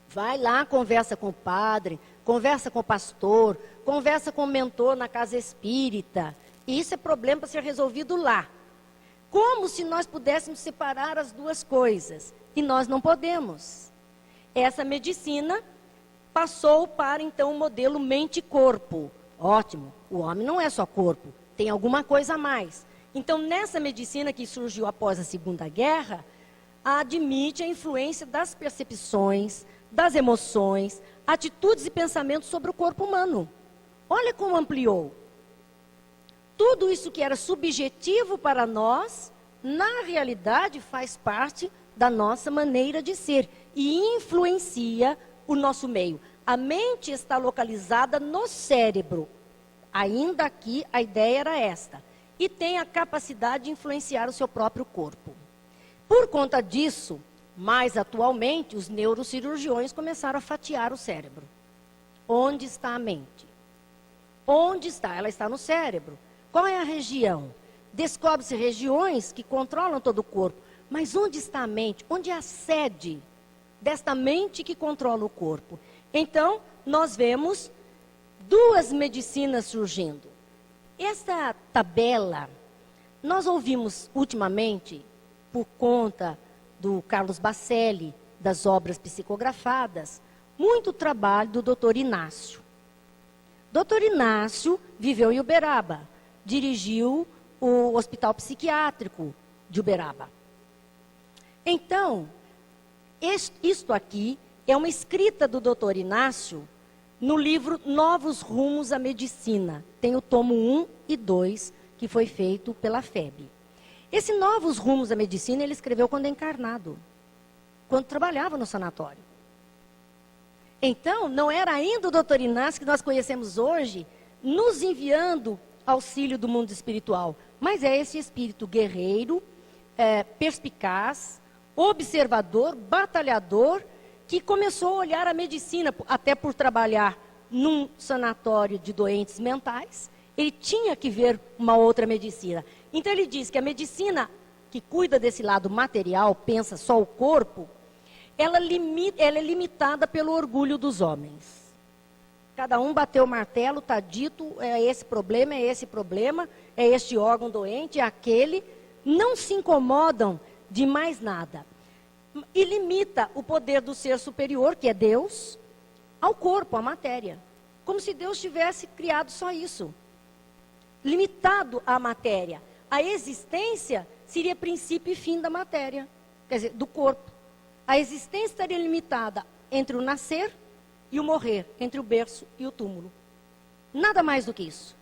Vai lá, conversa com o padre, conversa com o pastor, conversa com o mentor na casa espírita. E isso é problema para ser resolvido lá. Como se nós pudéssemos separar as duas coisas. E nós não podemos. Essa medicina passou para, então, o modelo mente-corpo. Ótimo, o homem não é só corpo, tem alguma coisa a mais. Então, nessa medicina que surgiu após a Segunda Guerra, admite a influência das percepções, das emoções, atitudes e pensamentos sobre o corpo humano. Olha como ampliou. Tudo isso que era subjetivo para nós, na realidade faz parte da nossa maneira de ser e influencia o nosso meio. A mente está localizada no cérebro. Ainda aqui a ideia era esta. E tem a capacidade de influenciar o seu próprio corpo. Por conta disso, mais atualmente, os neurocirurgiões começaram a fatiar o cérebro. Onde está a mente? Onde está? Ela está no cérebro. Qual é a região? Descobre-se regiões que controlam todo o corpo. Mas onde está a mente? Onde é a sede desta mente que controla o corpo? Então, nós vemos duas medicinas surgindo. Essa tabela, nós ouvimos ultimamente, por conta do Carlos Bacelli, das obras psicografadas, muito trabalho do Dr. Inácio. Dr. Inácio viveu em Uberaba, dirigiu o Hospital Psiquiátrico de Uberaba. Então, isto aqui é uma escrita do Dr. Inácio no livro Novos Rumos à Medicina. Tem o tomo 1 e 2, que foi feito pela FEB. Esse Novos Rumos à Medicina ele escreveu quando encarnado, quando trabalhava no sanatório. Então, não era ainda o Dr. Inácio que nós conhecemos hoje, nos enviando auxílio do mundo espiritual, mas é esse espírito guerreiro, perspicaz, observador, batalhador, que começou a olhar a medicina, até por trabalhar num sanatório de doentes mentais, ele tinha que ver uma outra medicina. Então ele diz que a medicina que cuida desse lado material, pensa só o corpo, ela é limitada pelo orgulho dos homens. Cada um bateu o martelo, está dito, é esse problema, é este órgão doente, é aquele. Não se incomodam de mais nada. E limita o poder do ser superior, que é Deus, ao corpo, à matéria. Como se Deus tivesse criado só isso. Limitado à matéria. A existência seria princípio e fim da matéria, quer dizer, do corpo. A existência estaria limitada entre o nascer e o morrer, entre o berço e o túmulo. Nada mais do que isso.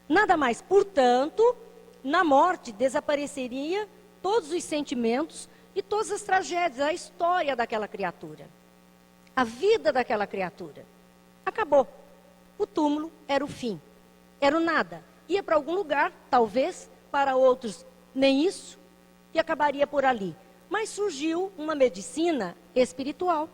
Nada mais. Portanto, na morte desapareceria todos os sentimentos e todas as tragédias, a história daquela criatura. A vida daquela criatura. Acabou. O túmulo era o fim. Era o nada. Ia para algum lugar, talvez, para outros nem isso, e acabaria por ali. Mas surgiu uma medicina espiritual.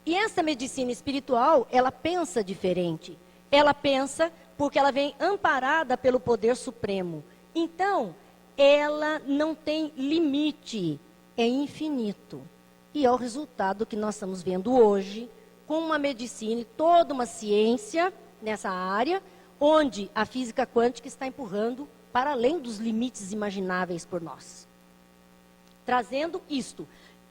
E essa medicina espiritual, ela pensa diferente. Ela pensa porque ela vem amparada pelo poder supremo. Então, ela não tem limite, é infinito. E é o resultado que nós estamos vendo hoje, com uma medicina e toda uma ciência nessa área, onde a física quântica está empurrando para além dos limites imagináveis por nós. Trazendo isto.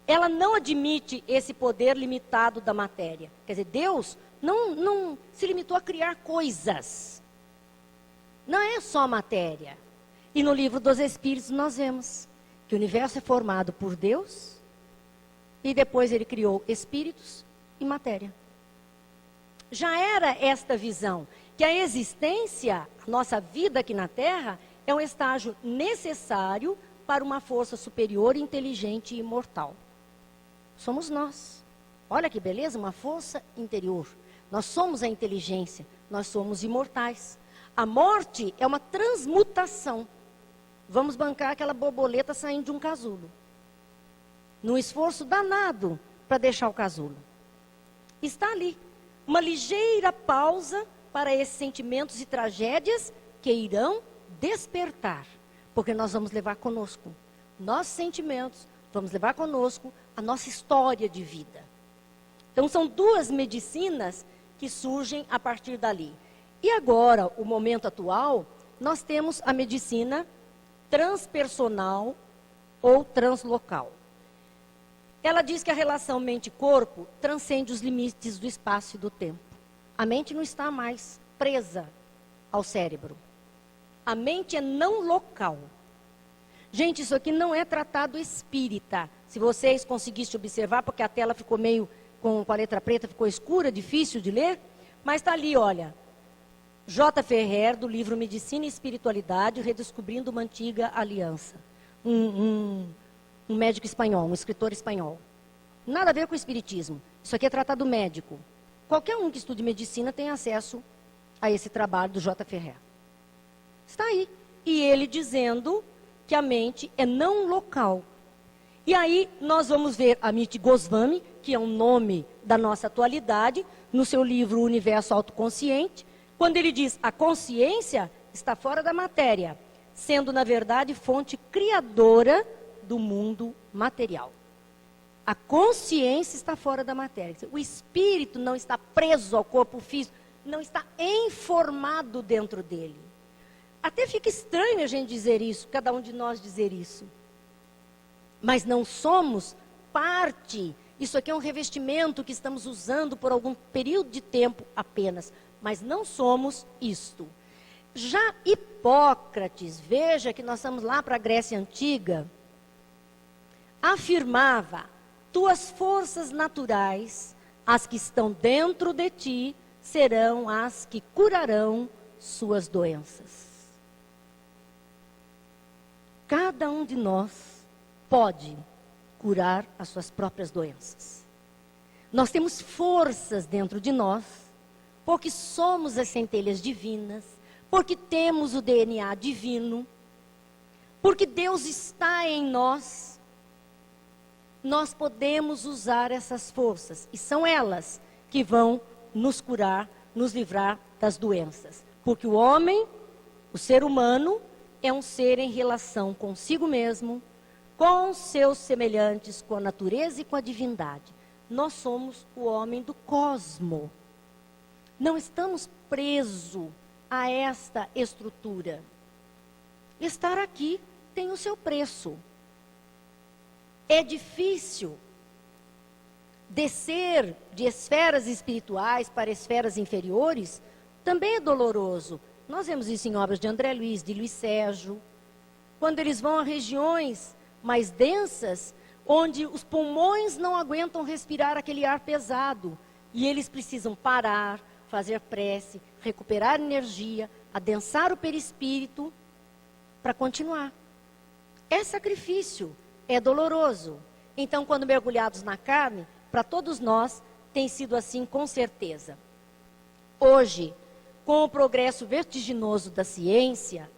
Ela não admite esse poder limitado da matéria. Quer dizer, Deus não se limitou a criar coisas. Não é só matéria. E no livro dos Espíritos nós vemos que o universo é formado por Deus e depois ele criou espíritos e matéria. Já era esta visão, que a existência, a nossa vida aqui na Terra, é um estágio necessário para uma força superior, inteligente e imortal. Somos nós. Olha que beleza, uma força interior. Nós somos a inteligência, nós somos imortais. A morte é uma transmutação. Vamos bancar aquela borboleta saindo de um casulo. Num esforço danado para deixar o casulo. Está ali. Uma ligeira pausa para esses sentimentos e tragédias que irão despertar. Porque nós vamos levar conosco nossos sentimentos, vamos levar conosco a nossa história de vida. Então são duas medicinas que surgem a partir dali. E agora, o momento atual, nós temos a medicina transpersonal ou translocal. Ela diz que a relação mente-corpo transcende os limites do espaço e do tempo. A mente não está mais presa ao cérebro. A mente é não local. Gente, isso aqui não é tratado espírita. Se vocês conseguissem observar, porque a tela ficou meio com a letra preta, ficou escura, difícil de ler, mas está ali, olha. J. Ferrer, do livro Medicina e Espiritualidade, Redescobrindo uma Antiga Aliança. Um médico espanhol, um escritor espanhol. Nada a ver com o espiritismo. Isso aqui é tratado médico. Qualquer um que estude medicina tem acesso a esse trabalho do J. Ferrer. Está aí. E ele dizendo que a mente é não local. E aí nós vamos ver Amit Goswami, que é um nome da nossa atualidade, no seu livro O Universo Autoconsciente, quando ele diz a consciência está fora da matéria, sendo na verdade fonte criadora do mundo material. A consciência está fora da matéria. O espírito não está preso ao corpo físico, não está informado dentro dele. Até fica estranho a gente dizer isso, cada um de nós dizer isso. Mas não somos parte. Isso aqui é um revestimento que estamos usando por algum período de tempo apenas. Mas não somos isto. Já Hipócrates, veja que nós estamos lá para a Grécia Antiga, afirmava: tuas forças naturais, as que estão dentro de ti, serão as que curarão suas doenças. Cada um de nós pode curar as suas próprias doenças. Nós temos forças dentro de nós, porque somos as centelhas divinas, porque temos o DNA divino, porque Deus está em nós. Nós podemos usar essas forças, e são elas que vão nos curar, nos livrar das doenças. Porque o homem, o ser humano, é um ser em relação consigo mesmo, com seus semelhantes, com a natureza e com a divindade. Nós somos o homem do cosmo. Não estamos presos a esta estrutura. Estar aqui tem o seu preço. É difícil descer de esferas espirituais para esferas inferiores, também é doloroso. Nós vemos isso em obras de André Luiz, de Luiz Sérgio. Quando eles vão a regiões mais densas, onde os pulmões não aguentam respirar aquele ar pesado. E eles precisam parar, fazer prece, recuperar energia, adensar o perispírito para continuar. É sacrifício, é doloroso. Então, quando mergulhados na carne, para todos nós, tem sido assim com certeza. Hoje, com o progresso vertiginoso da ciência,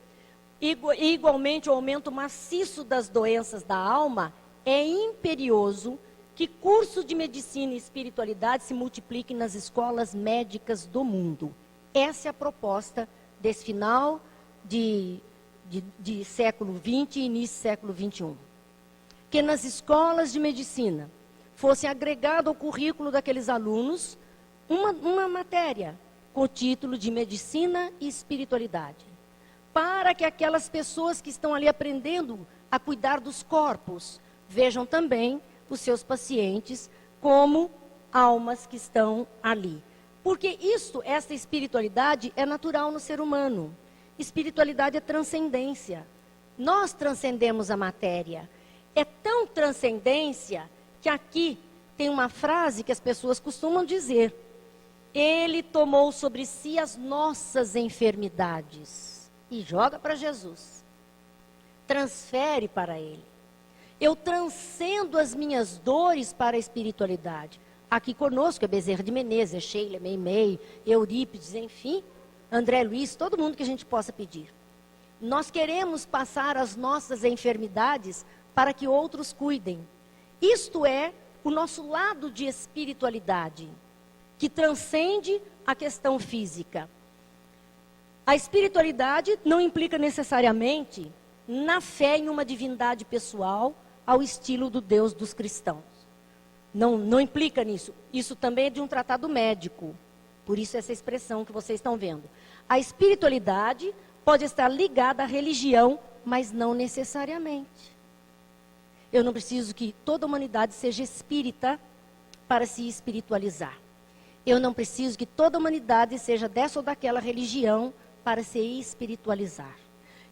igualmente o aumento maciço das doenças da alma, é imperioso que cursos de medicina e espiritualidade se multipliquem nas escolas médicas do mundo. Essa é a proposta desse final de século XX e início do século XXI. Que nas escolas de medicina fosse agregado ao currículo daqueles alunos uma matéria com o título de Medicina e Espiritualidade. Para que aquelas pessoas que estão ali aprendendo a cuidar dos corpos, vejam também os seus pacientes como almas que estão ali. Porque essa espiritualidade é natural no ser humano. Espiritualidade é transcendência. Nós transcendemos a matéria. É tão transcendência que aqui tem uma frase que as pessoas costumam dizer: Ele tomou sobre si as nossas enfermidades e joga para Jesus. Transfere para Ele. Eu transcendo as minhas dores para a espiritualidade. Aqui conosco é Bezerra de Menezes, é Sheila, Meimei, Eurípides, enfim, André Luiz, todo mundo que a gente possa pedir. Nós queremos passar as nossas enfermidades para que outros cuidem. Isto é o nosso lado de espiritualidade, que transcende a questão física. A espiritualidade não implica necessariamente na fé em uma divindade pessoal ao estilo do Deus dos cristãos. Não implica nisso. Isso também é de um tratado médico. Por isso essa expressão que vocês estão vendo. A espiritualidade pode estar ligada à religião, mas não necessariamente. Eu não preciso que toda a humanidade seja espírita para se espiritualizar. Eu não preciso que toda a humanidade seja dessa ou daquela religião para se espiritualizar.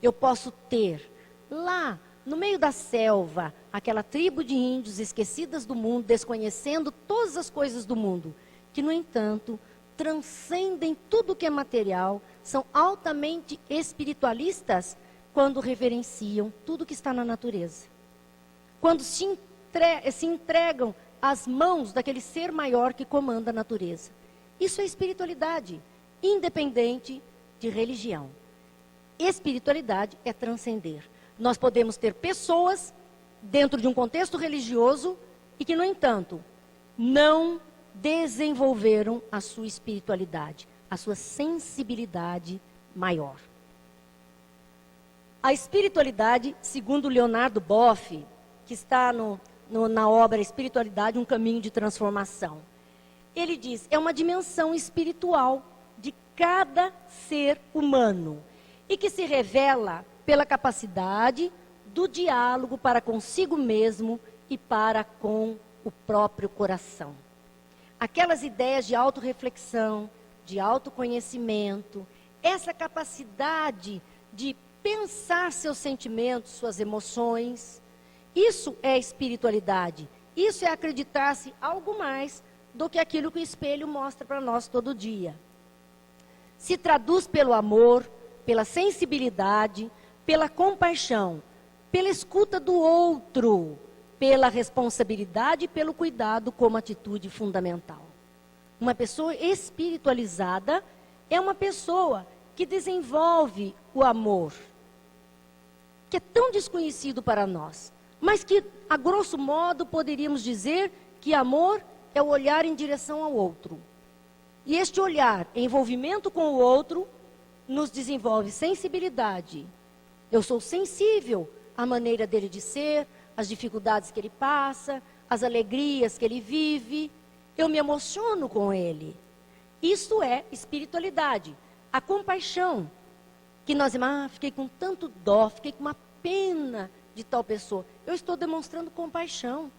Eu posso ter lá no meio da selva aquela tribo de índios esquecidas do mundo, desconhecendo todas as coisas do mundo, que no entanto transcendem tudo que é material, são altamente espiritualistas quando reverenciam tudo que está na natureza. Quando se entregam às mãos daquele ser maior que comanda a natureza. Isso é espiritualidade, independente de religião. Espiritualidade é transcender. Nós podemos ter pessoas dentro de um contexto religioso e que, no entanto, não desenvolveram a sua espiritualidade, a sua sensibilidade maior. A espiritualidade, segundo Leonardo Boff, que está no na obra Espiritualidade, um caminho de transformação. Ele diz, é uma dimensão espiritual de cada ser humano e que se revela pela capacidade do diálogo para consigo mesmo e para com o próprio coração. Aquelas ideias de autorreflexão, de autoconhecimento, essa capacidade de pensar seus sentimentos, suas emoções, isso é espiritualidade. Isso é acreditar-se algo mais do que aquilo que o espelho mostra para nós todo dia. Se traduz pelo amor, pela sensibilidade, pela compaixão, pela escuta do outro, pela responsabilidade e pelo cuidado como atitude fundamental. Uma pessoa espiritualizada é uma pessoa que desenvolve o amor, que é tão desconhecido para nós, mas que, a grosso modo, poderíamos dizer que amor é o olhar em direção ao outro. E este olhar, envolvimento com o outro, nos desenvolve sensibilidade. Eu sou sensível à maneira dele de ser, às dificuldades que ele passa, às alegrias que ele vive. Eu me emociono com ele. Isso é espiritualidade. A compaixão, que nós fiquei com tanto dó, fiquei com uma pena de tal pessoa. Eu estou demonstrando compaixão.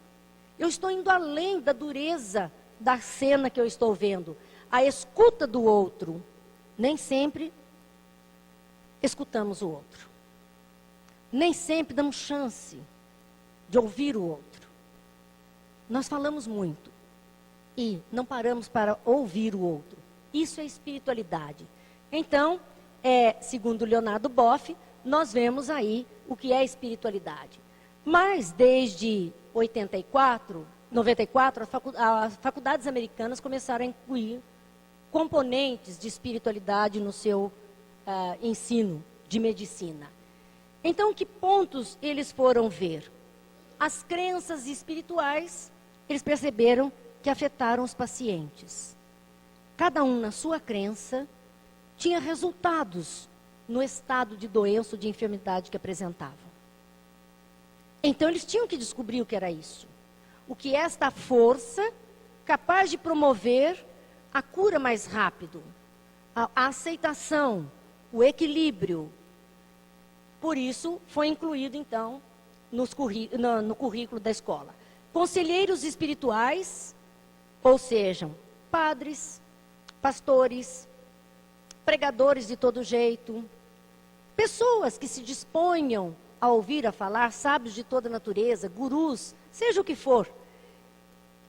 Eu estou indo além da dureza da cena que eu estou vendo. A escuta do outro. Nem sempre escutamos o outro. Nem sempre damos chance de ouvir o outro. Nós falamos muito e não paramos para ouvir o outro. Isso é espiritualidade. Então, segundo Leonardo Boff, nós vemos aí o que é espiritualidade. Mas desde 94, as faculdades americanas começaram a incluir componentes de espiritualidade no seu ensino de medicina. Então, que pontos eles foram ver? As crenças espirituais, eles perceberam que afetaram os pacientes. Cada um, na sua crença, tinha resultados no estado de doença ou de enfermidade que apresentavam. Então, eles tinham que descobrir o que era isso. O que é esta força capaz de promover a cura mais rápido, a aceitação, o equilíbrio. Por isso, foi incluído, então, no currículo da escola. Conselheiros espirituais, ou sejam, padres, pastores, pregadores de todo jeito, pessoas que se disponham a ouvir, a falar, sábios de toda natureza, gurus, seja o que for.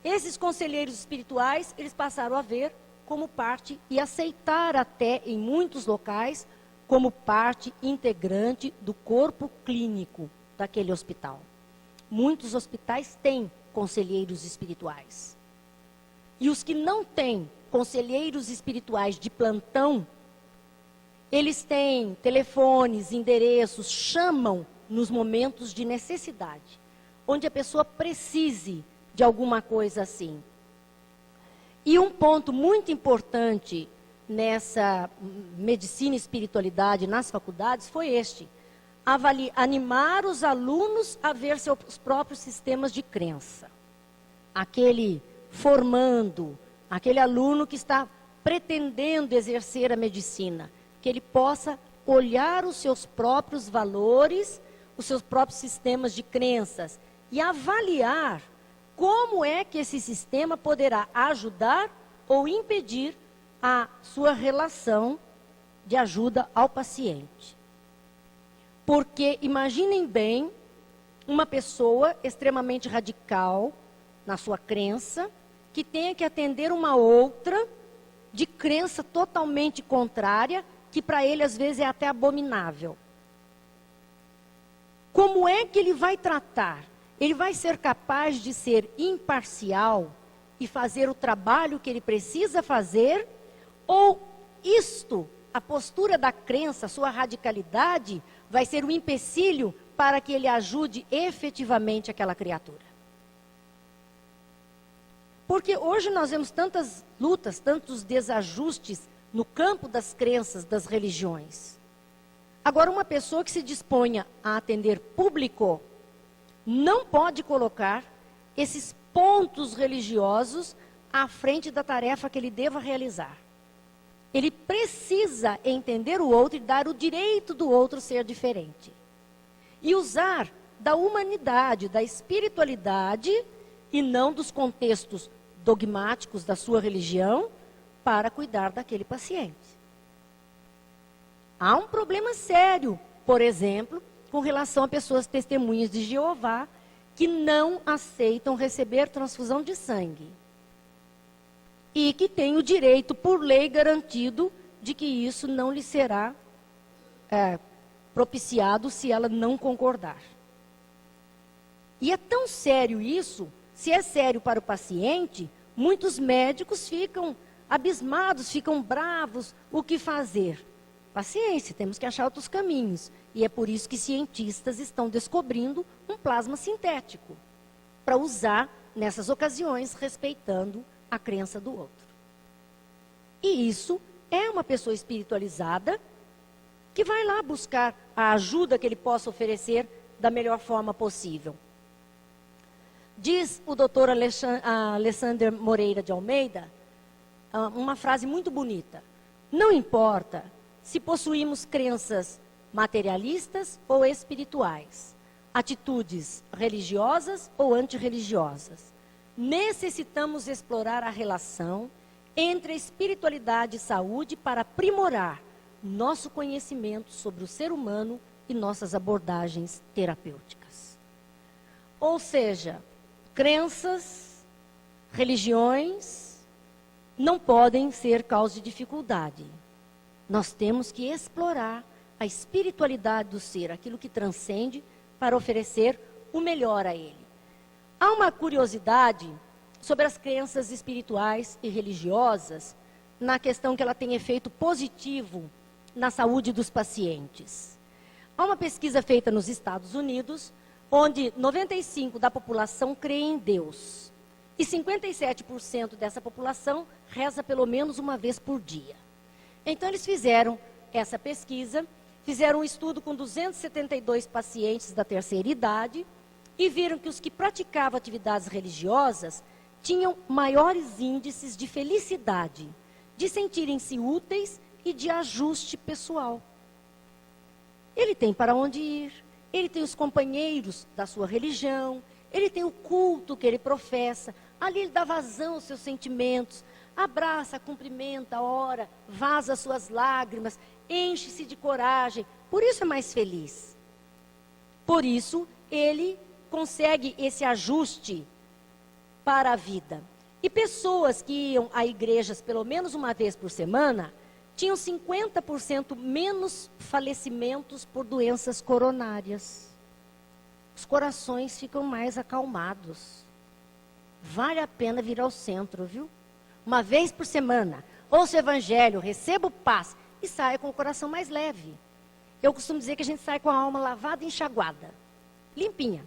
Esses conselheiros espirituais, eles passaram a ver como parte e aceitar até em muitos locais como parte integrante do corpo clínico daquele hospital. Muitos hospitais têm conselheiros espirituais. E os que não têm conselheiros espirituais de plantão, eles têm telefones, endereços, chamam nos momentos de necessidade, onde a pessoa precise de alguma coisa assim. E um ponto muito importante nessa medicina e espiritualidade nas faculdades foi este: animar os alunos a ver seus próprios sistemas de crença. Aquele formando, aquele aluno que está pretendendo exercer a medicina, que ele possa olhar os seus próprios valores, os seus próprios sistemas de crenças e avaliar como é que esse sistema poderá ajudar ou impedir a sua relação de ajuda ao paciente. Porque imaginem bem uma pessoa extremamente radical na sua crença, que tenha que atender uma outra de crença totalmente contrária, que para ele às vezes é até abominável. Como é que ele vai tratar? Ele vai ser capaz de ser imparcial e fazer o trabalho que ele precisa fazer? Ou isto, a postura da crença, sua radicalidade, vai ser um empecilho para que ele ajude efetivamente aquela criatura? Porque hoje nós vemos tantas lutas, tantos desajustes no campo das crenças, das religiões. Agora, uma pessoa que se disponha a atender público não pode colocar esses pontos religiosos à frente da tarefa que ele deva realizar. Ele precisa entender o outro e dar o direito do outro ser diferente. E usar da humanidade, da espiritualidade, e não dos contextos dogmáticos da sua religião, para cuidar daquele paciente. Há um problema sério, por exemplo, com relação a pessoas testemunhas de Jeová, que não aceitam receber transfusão de sangue. E que têm o direito, por lei, garantido de que isso não lhe será propiciado se ela não concordar. E é tão sério isso, se é sério para o paciente, muitos médicos ficam abismados, ficam bravos, o que fazer? Paciência, temos que achar outros caminhos. E é por isso que cientistas estão descobrindo um plasma sintético, para usar nessas ocasiões, respeitando a crença do outro. E isso é uma pessoa espiritualizada que vai lá buscar a ajuda que ele possa oferecer da melhor forma possível. Diz o doutor Alexander Moreira de Almeida uma frase muito bonita. Não importa se possuímos crenças materialistas ou espirituais, atitudes religiosas ou antirreligiosas. Necessitamos explorar a relação entre a espiritualidade e saúde para aprimorar nosso conhecimento sobre o ser humano e nossas abordagens terapêuticas. Ou seja, crenças, religiões não podem ser causa de dificuldade. Nós temos que explorar a espiritualidade do ser, aquilo que transcende, para oferecer o melhor a ele. Há uma curiosidade sobre as crenças espirituais e religiosas, na questão que ela tem efeito positivo na saúde dos pacientes. Há uma pesquisa feita nos Estados Unidos, onde 95% da população crê em Deus. E 57% dessa população reza pelo menos uma vez por dia. Então, eles fizeram essa pesquisa, fizeram um estudo com 272 pacientes da terceira idade e viram que os que praticavam atividades religiosas tinham maiores índices de felicidade, de sentirem-se úteis e de ajuste pessoal. Ele tem para onde ir, ele tem os companheiros da sua religião, ele tem o culto que ele professa, ali ele dá vazão aos seus sentimentos, abraça, cumprimenta, ora, vaza suas lágrimas, enche-se de coragem, por isso é mais feliz. Por isso, ele consegue esse ajuste para a vida. E pessoas que iam a igrejas pelo menos uma vez por semana, tinham 50% menos falecimentos por doenças coronárias. Os corações ficam mais acalmados. Vale a pena vir ao centro, viu? Uma vez por semana, ouça o evangelho, receba o paz e saia com o coração mais leve. Eu costumo dizer que a gente sai com a alma lavada e enxaguada, limpinha.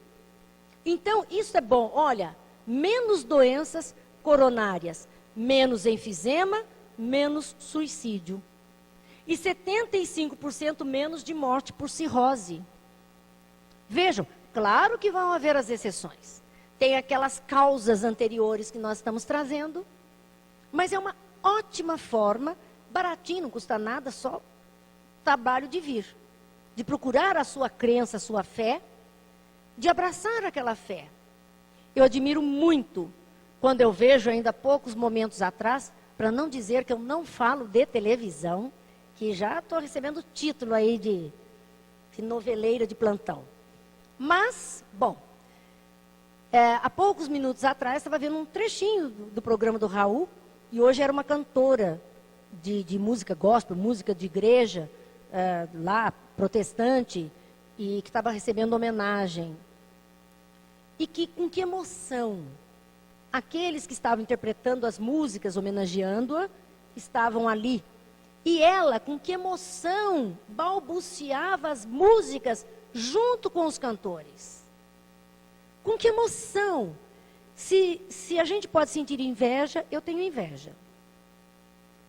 Então, isso é bom. Olha, menos doenças coronárias, menos enfisema, menos suicídio. E 75% menos de morte por cirrose. Vejam, claro que vão haver as exceções. Tem aquelas causas anteriores que nós estamos trazendo, mas é uma ótima forma, baratinho, não custa nada, só trabalho de vir. De procurar a sua crença, a sua fé, de abraçar aquela fé. Eu admiro muito quando eu vejo ainda poucos momentos atrás, para não dizer que eu não falo de televisão, que já estou recebendo título aí de noveleira de plantão. Mas, bom, há poucos minutos atrás, estava vendo um trechinho do programa do Raul, e hoje era uma cantora de música gospel, música de igreja, lá, protestante, e que estava recebendo homenagem. E com que emoção aqueles que estavam interpretando as músicas, homenageando-a, estavam ali. E ela, com que emoção, balbuciava as músicas junto com os cantores. Com que emoção. Se a gente pode sentir inveja, eu tenho inveja.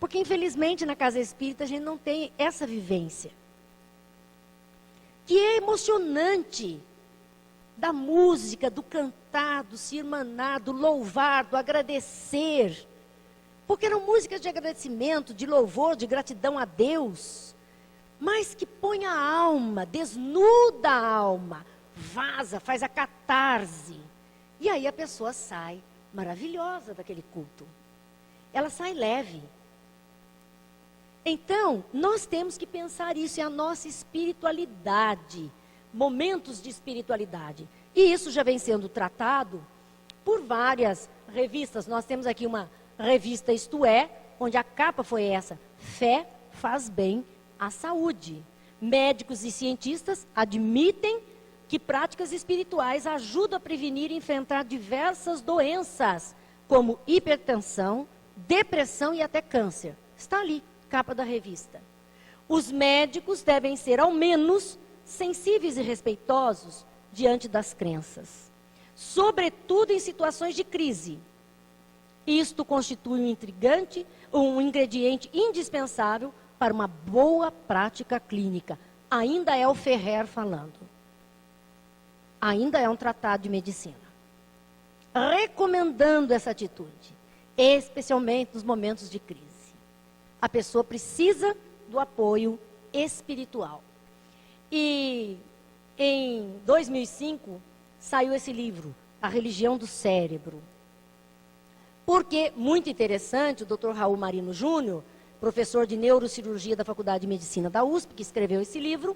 Porque, infelizmente, na casa espírita, a gente não tem essa vivência. Que é emocionante da música, do cantor, cantar, do se irmanar, do louvar, do agradecer. Porque eram músicas de agradecimento, de louvor, de gratidão a Deus. Mas que põe a alma, desnuda a alma, vaza, faz a catarse. E aí a pessoa sai maravilhosa daquele culto. Ela sai leve. Então, nós temos que pensar isso, é a nossa espiritualidade, momentos de espiritualidade. E isso já vem sendo tratado por várias revistas. Nós temos aqui uma revista Isto É, onde a capa foi essa: Fé faz bem à saúde. Médicos e cientistas admitem que práticas espirituais ajudam a prevenir e enfrentar diversas doenças, como hipertensão, depressão e até câncer. Está ali, capa da revista. Os médicos devem ser, ao menos, sensíveis e respeitosos diante das crenças, sobretudo em situações de crise. Isto constitui um ingrediente indispensável para uma boa prática clínica. Ainda é o Ferrer falando. Ainda é um tratado de medicina. Recomendando essa atitude, especialmente nos momentos de crise. A pessoa precisa do apoio espiritual. E em 2005 saiu esse livro, A Religião do Cérebro. Porque, muito interessante, o Dr. Raul Marino Júnior, professor de neurocirurgia da Faculdade de Medicina da USP, que escreveu esse livro,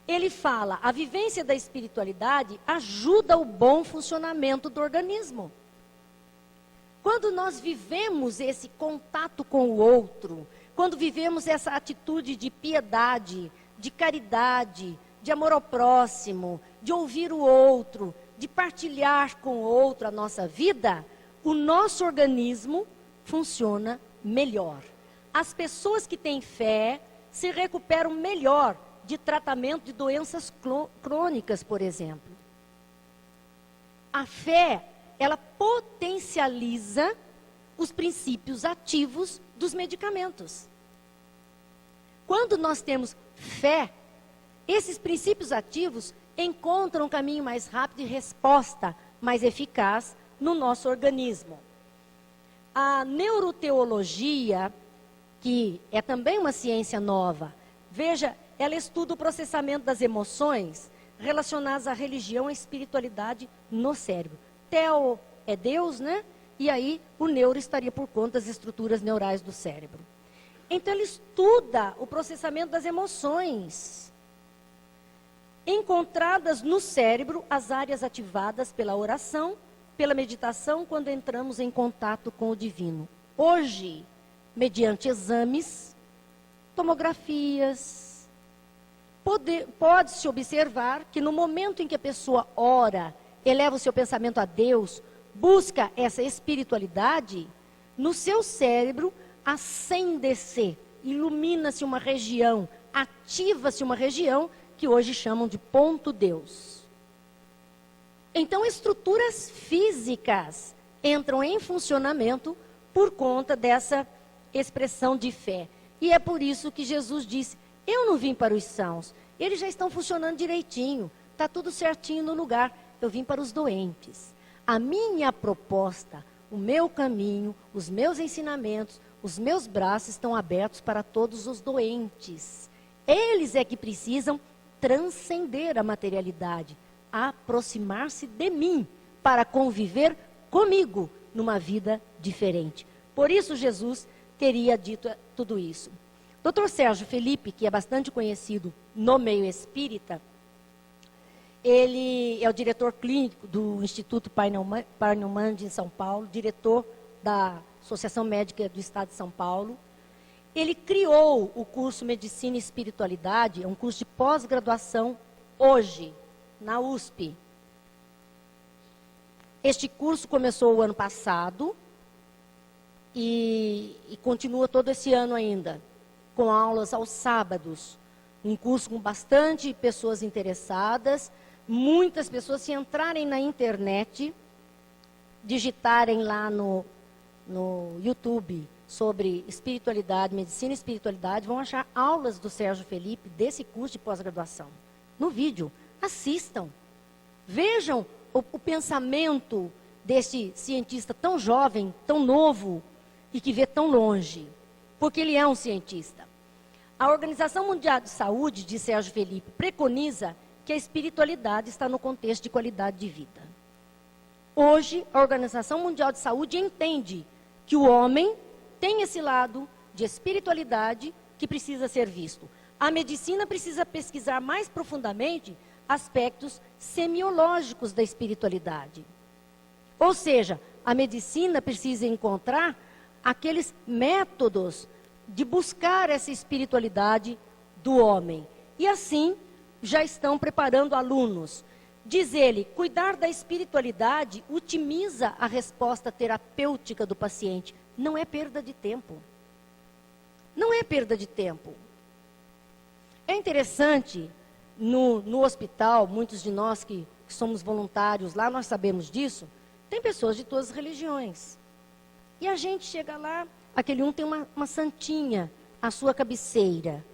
ele fala: a vivência da espiritualidade ajuda o bom funcionamento do organismo. Quando nós vivemos esse contato com o outro, quando vivemos essa atitude de piedade, de caridade, de amor ao próximo, de ouvir o outro, de partilhar com o outro a nossa vida, o nosso organismo funciona melhor. As pessoas que têm fé se recuperam melhor de tratamento de doenças crônicas, por exemplo. A fé, ela potencializa os princípios ativos dos medicamentos. Quando nós temos fé, esses princípios ativos encontram um caminho mais rápido e resposta mais eficaz no nosso organismo. A neuroteologia, que é também uma ciência nova, veja, ela estuda o processamento das emoções relacionadas à religião e à espiritualidade no cérebro. Teo é Deus, né? E aí o neuro estaria por conta das estruturas neurais do cérebro. Então ele estuda o processamento das emoções. Encontradas no cérebro as áreas ativadas pela oração, pela meditação, quando entramos em contato com o divino. Hoje, mediante exames, tomografias, pode-se observar que no momento em que a pessoa ora, eleva o seu pensamento a Deus, busca essa espiritualidade, no seu cérebro acende-se, ilumina-se uma região, ativa-se uma região que hoje chamam de ponto Deus. Então, estruturas físicas entram em funcionamento por conta dessa expressão de fé. E é por isso que Jesus disse: eu não vim para os sãos, eles já estão funcionando direitinho, está tudo certinho no lugar. Eu vim para os doentes. A minha proposta, o meu caminho, os meus ensinamentos, os meus braços estão abertos para todos os doentes. Eles é que precisam transcender a materialidade, aproximar-se de mim, para conviver comigo numa vida diferente. Por isso Jesus teria dito tudo isso. Dr. Sérgio Felipe, que é bastante conhecido no meio espírita, ele é o diretor clínico do Instituto Pai Neumann em São Paulo, diretor da Associação Médica do Estado de São Paulo. Ele criou o curso Medicina e Espiritualidade, é um curso de pós-graduação hoje, na USP. Este curso começou o ano passado e continua todo esse ano ainda, com aulas aos sábados. Um curso com bastante pessoas interessadas, muitas pessoas, se entrarem na internet, digitarem lá no YouTube sobre espiritualidade, medicina e espiritualidade, vão achar aulas do Sérgio Felipe desse curso de pós-graduação. No vídeo, assistam, vejam o pensamento desse cientista tão jovem, tão novo e que vê tão longe, porque ele é um cientista. A Organização Mundial de Saúde, de Sérgio Felipe, preconiza que a espiritualidade está no contexto de qualidade de vida. Hoje, a Organização Mundial de Saúde entende que o homem tem esse lado de espiritualidade que precisa ser visto. A medicina precisa pesquisar mais profundamente aspectos semiológicos da espiritualidade. Ou seja, a medicina precisa encontrar aqueles métodos de buscar essa espiritualidade do homem. E assim, já estão preparando alunos. Diz ele, cuidar da espiritualidade otimiza a resposta terapêutica do paciente. Não é perda de tempo. Não é perda de tempo. É interessante, no hospital, muitos de nós que somos voluntários lá, nós sabemos disso, tem pessoas de todas as religiões. E a gente chega lá, aquele um tem uma santinha à sua cabeceira.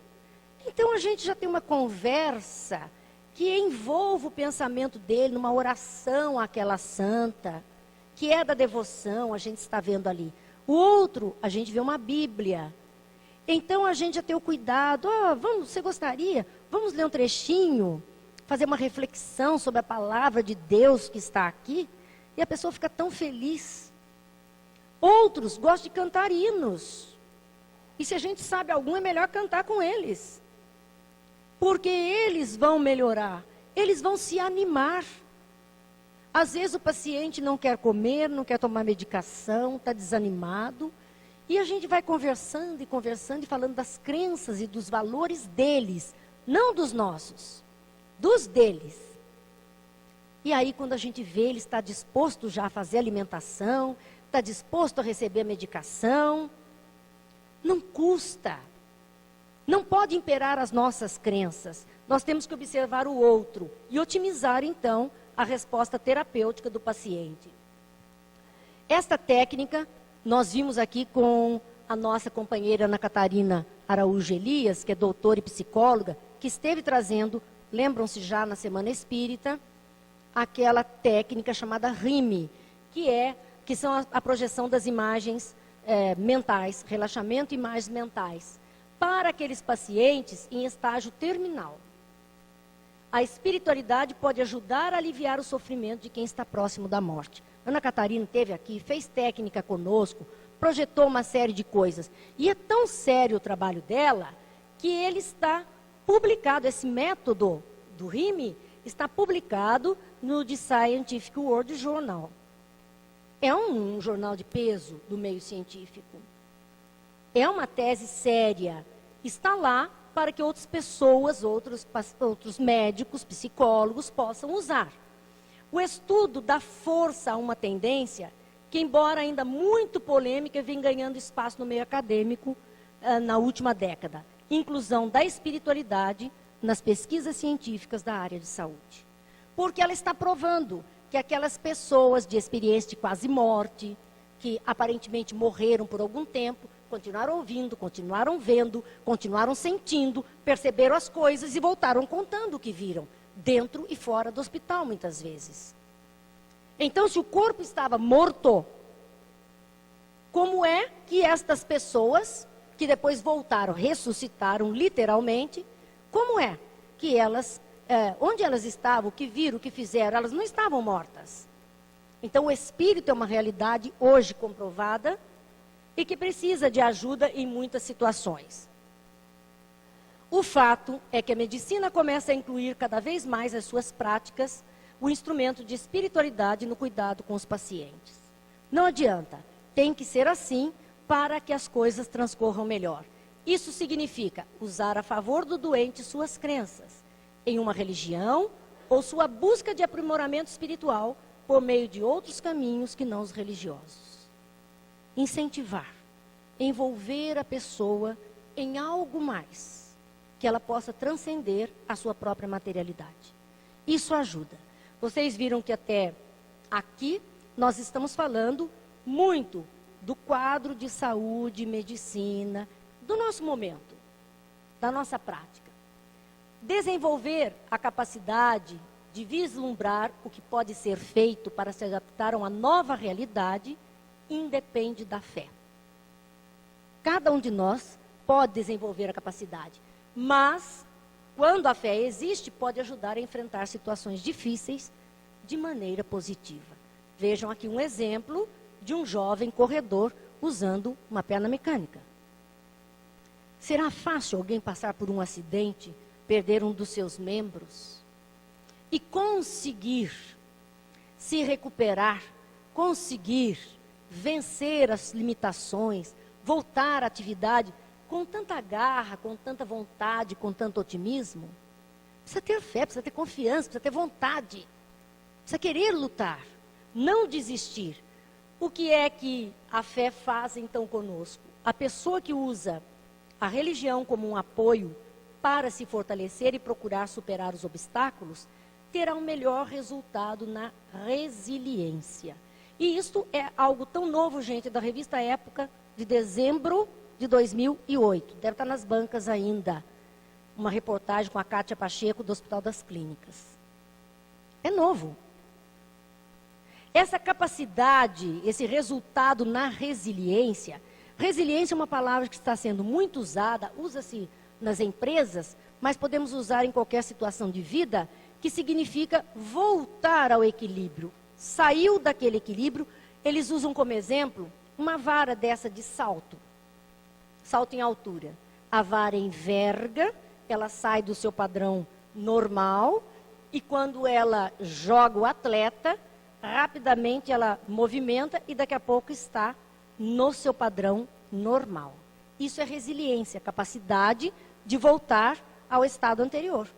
Então a gente já tem uma conversa que envolve o pensamento dele numa oração àquela santa, que é da devoção, a gente está vendo ali. O outro, a gente vê uma Bíblia. Então a gente já tem o cuidado, você gostaria? Vamos ler um trechinho, fazer uma reflexão sobre a palavra de Deus que está aqui, e a pessoa fica tão feliz. Outros gostam de cantar hinos, e se a gente sabe algum, é melhor cantar com eles, porque eles vão melhorar, eles vão se animar. Às vezes o paciente não quer comer, não quer tomar medicação, está desanimado, e a gente vai conversando e falando das crenças e dos valores deles, não dos nossos, dos deles. E aí, quando a gente vê, ele está disposto já a fazer alimentação, está disposto a receber a medicação, não custa. Não pode imperar as nossas crenças. Nós temos que observar o outro e otimizar, então, a resposta terapêutica do paciente. Esta técnica, nós vimos aqui com a nossa companheira Ana Catarina Araújo Elias, que é doutora e psicóloga, que esteve trazendo, lembram-se já na Semana Espírita, aquela técnica chamada RIME, que são a projeção das imagens mentais, relaxamento e imagens mentais, para aqueles pacientes em estágio terminal. A espiritualidade pode ajudar a aliviar o sofrimento de quem está próximo da morte. Ana Catarina esteve aqui, fez técnica conosco, projetou uma série de coisas. E é tão sério o trabalho dela, que ele está publicado, esse método do RIME, está publicado no The Scientific World Journal. É um jornal de peso do meio científico. É uma tese séria. Está lá para que outras pessoas, outros médicos, psicólogos possam usar. O estudo dá força a uma tendência que, embora ainda muito polêmica, vem ganhando espaço no meio acadêmico na última década. Inclusão da espiritualidade nas pesquisas científicas da área de saúde. Porque ela está provando que aquelas pessoas de experiência de quase morte, que aparentemente morreram por algum tempo, continuaram ouvindo, continuaram vendo, continuaram sentindo, perceberam as coisas e voltaram contando o que viram, dentro e fora do hospital, muitas vezes. Então, se o corpo estava morto, como é que estas pessoas, que depois voltaram, ressuscitaram literalmente, como é que elas, onde elas estavam, o que viram, o que fizeram, elas não estavam mortas. Então, o espírito é uma realidade hoje comprovada e que precisa de ajuda em muitas situações. O fato é que a medicina começa a incluir cada vez mais as suas práticas, o instrumento de espiritualidade no cuidado com os pacientes. Não adianta, tem que ser assim para que as coisas transcorram melhor. Isso significa usar a favor do doente suas crenças em uma religião ou sua busca de aprimoramento espiritual por meio de outros caminhos que não os religiosos. Incentivar, envolver a pessoa em algo mais, que ela possa transcender a sua própria materialidade. Isso ajuda. Vocês viram que até aqui nós estamos falando muito do quadro de saúde, medicina, do nosso momento, da nossa prática. Desenvolver a capacidade de vislumbrar o que pode ser feito para se adaptar a uma nova realidade, independe da fé. Cada um de nós pode desenvolver a capacidade, mas, quando a fé existe, pode ajudar a enfrentar situações difíceis de maneira positiva. Vejam aqui um exemplo de um jovem corredor usando uma perna mecânica. Será fácil alguém passar por um acidente, perder um dos seus membros e conseguir se recuperar, conseguir vencer as limitações, voltar à atividade com tanta garra, com tanta vontade, com tanto otimismo? Precisa ter fé, precisa ter confiança, precisa ter vontade, precisa querer lutar, não desistir. O que é que a fé faz então conosco? A pessoa que usa a religião como um apoio para se fortalecer e procurar superar os obstáculos, terá um melhor resultado na resiliência. E isto é algo tão novo, gente, da revista Época, de dezembro de 2008. Deve estar nas bancas ainda. Uma reportagem com a Kátia Pacheco, do Hospital das Clínicas. É novo. Essa capacidade, esse resultado na resiliência. Resiliência é uma palavra que está sendo muito usada, usa-se nas empresas, mas podemos usar em qualquer situação de vida, que significa voltar ao equilíbrio. Saiu daquele equilíbrio, eles usam como exemplo uma vara dessa de salto. Salto em altura. A vara enverga, ela sai do seu padrão normal, e quando ela joga o atleta, rapidamente ela movimenta e daqui a pouco está no seu padrão normal. Isso é resiliência, capacidade de voltar ao estado anterior.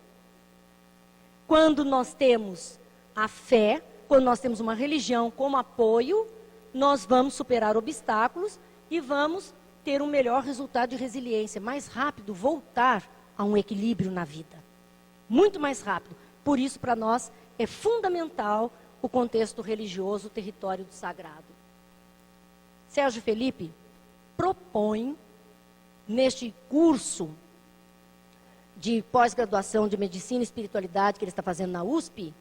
Quando nós temos a fé, quando nós temos uma religião como apoio, nós vamos superar obstáculos e vamos ter um melhor resultado de resiliência, mais rápido, voltar a um equilíbrio na vida. Muito mais rápido. Por isso, para nós, é fundamental o contexto religioso, o território do sagrado. Sérgio Felipe propõe, neste curso de pós-graduação de Medicina e Espiritualidade que ele está fazendo na USP,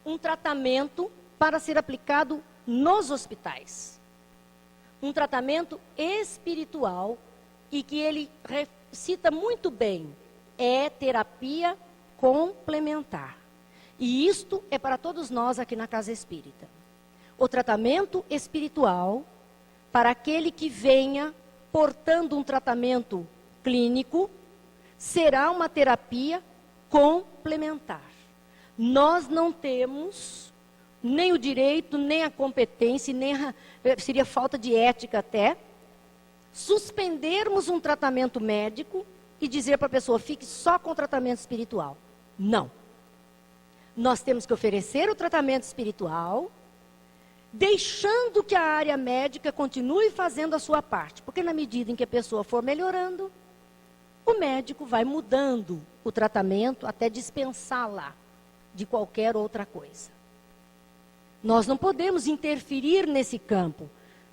um tratamento para ser aplicado nos hospitais. Um tratamento espiritual e que ele cita muito bem, é terapia complementar. E isto é para todos nós aqui na Casa Espírita. O tratamento espiritual, para aquele que venha portando um tratamento clínico, será uma terapia complementar. Nós não temos nem o direito, nem a competência, seria falta de ética até, suspendermos um tratamento médico e dizer para a pessoa, fique só com o tratamento espiritual. Não. Nós temos que oferecer o tratamento espiritual, deixando que a área médica continue fazendo a sua parte. Porque na medida em que a pessoa for melhorando, o médico vai mudando o tratamento até dispensá-la de qualquer outra coisa. Nós não podemos interferir nesse campo.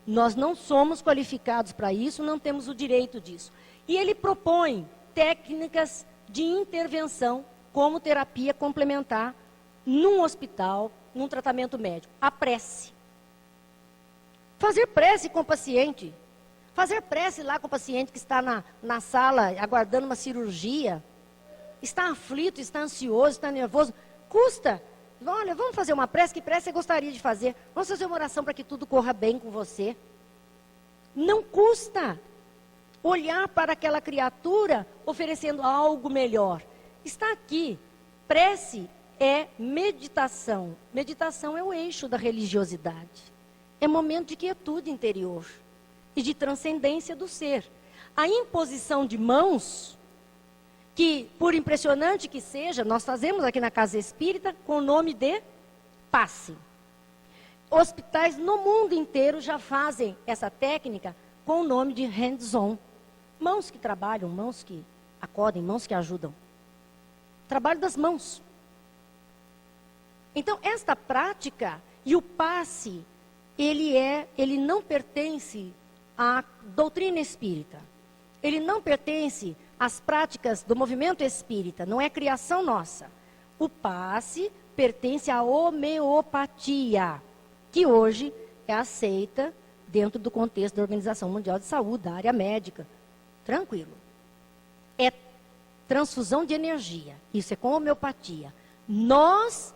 Nós não somos qualificados para isso, não temos o direito disso. E ele propõe técnicas de intervenção como terapia complementar num hospital, num tratamento médico. A prece. Fazer prece com o paciente. Fazer prece lá com o paciente que está na sala aguardando uma cirurgia. Está aflito, está ansioso, está nervoso. Custa. Olha, vamos fazer uma prece. Que prece você gostaria de fazer? Vamos fazer uma oração para que tudo corra bem com você. Não custa olhar para aquela criatura oferecendo algo melhor. Está aqui. Prece é meditação. Meditação é o eixo da religiosidade. É momento de quietude interior e de transcendência do ser. A imposição de mãos, que por impressionante que seja, nós fazemos aqui na Casa Espírita com o nome de passe. Hospitais no mundo inteiro já fazem essa técnica com o nome de hands-on. Mãos que trabalham, mãos que acodem, mãos que ajudam. Trabalho das mãos. Então, esta prática e o passe, ele não pertence à doutrina espírita. Ele não pertence às práticas do movimento espírita, não é criação nossa. O passe pertence à homeopatia, que hoje é aceita dentro do contexto da Organização Mundial de Saúde, da área médica. Tranquilo. É transfusão de energia. Isso é com homeopatia. Nós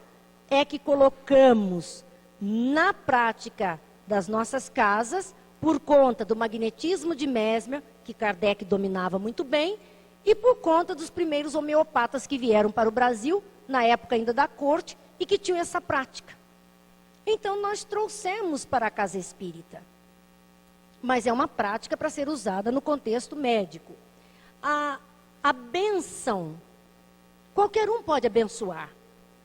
é que colocamos na prática das nossas casas, por conta do magnetismo de Mesmer, que Kardec dominava muito bem, e por conta dos primeiros homeopatas que vieram para o Brasil, na época ainda da corte, e que tinham essa prática. Então, nós trouxemos para a casa espírita. Mas é uma prática para ser usada no contexto médico. A bênção, qualquer um pode abençoar.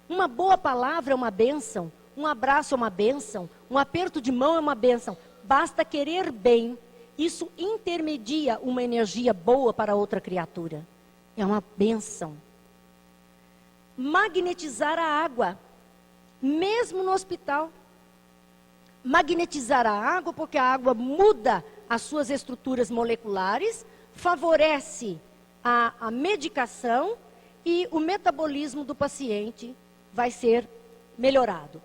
Uma boa palavra é uma bênção, um abraço é uma bênção, um aperto de mão é uma bênção. Basta querer bem. Isso intermedia uma energia boa para outra criatura. É uma bênção. Magnetizar a água, mesmo no hospital. Magnetizar a água, porque a água muda as suas estruturas moleculares, favorece a medicação e o metabolismo do paciente vai ser melhorado.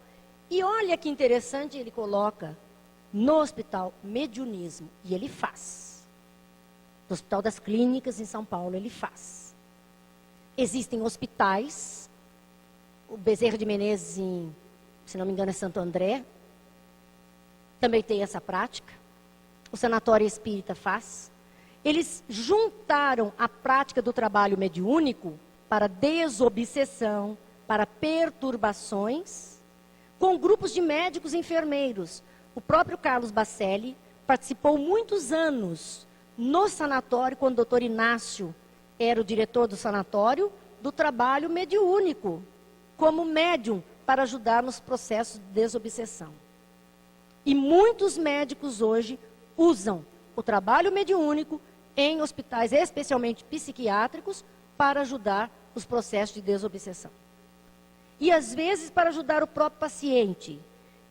E olha que interessante, ele coloca no hospital mediunismo, e ele faz. No Hospital das Clínicas, em São Paulo, ele faz. Existem hospitais, o Bezerra de Menezes, se não me engano, é Santo André, também tem essa prática. O Sanatório Espírita faz. Eles juntaram a prática do trabalho mediúnico para desobsessão, para perturbações, com grupos de médicos e enfermeiros. O próprio Carlos Bacelli participou muitos anos no sanatório, quando o doutor Inácio era o diretor do sanatório, do trabalho mediúnico, como médium, para ajudar nos processos de desobsessão. E muitos médicos hoje usam o trabalho mediúnico em hospitais, especialmente psiquiátricos, para ajudar os processos de desobsessão. E às vezes para ajudar o próprio paciente,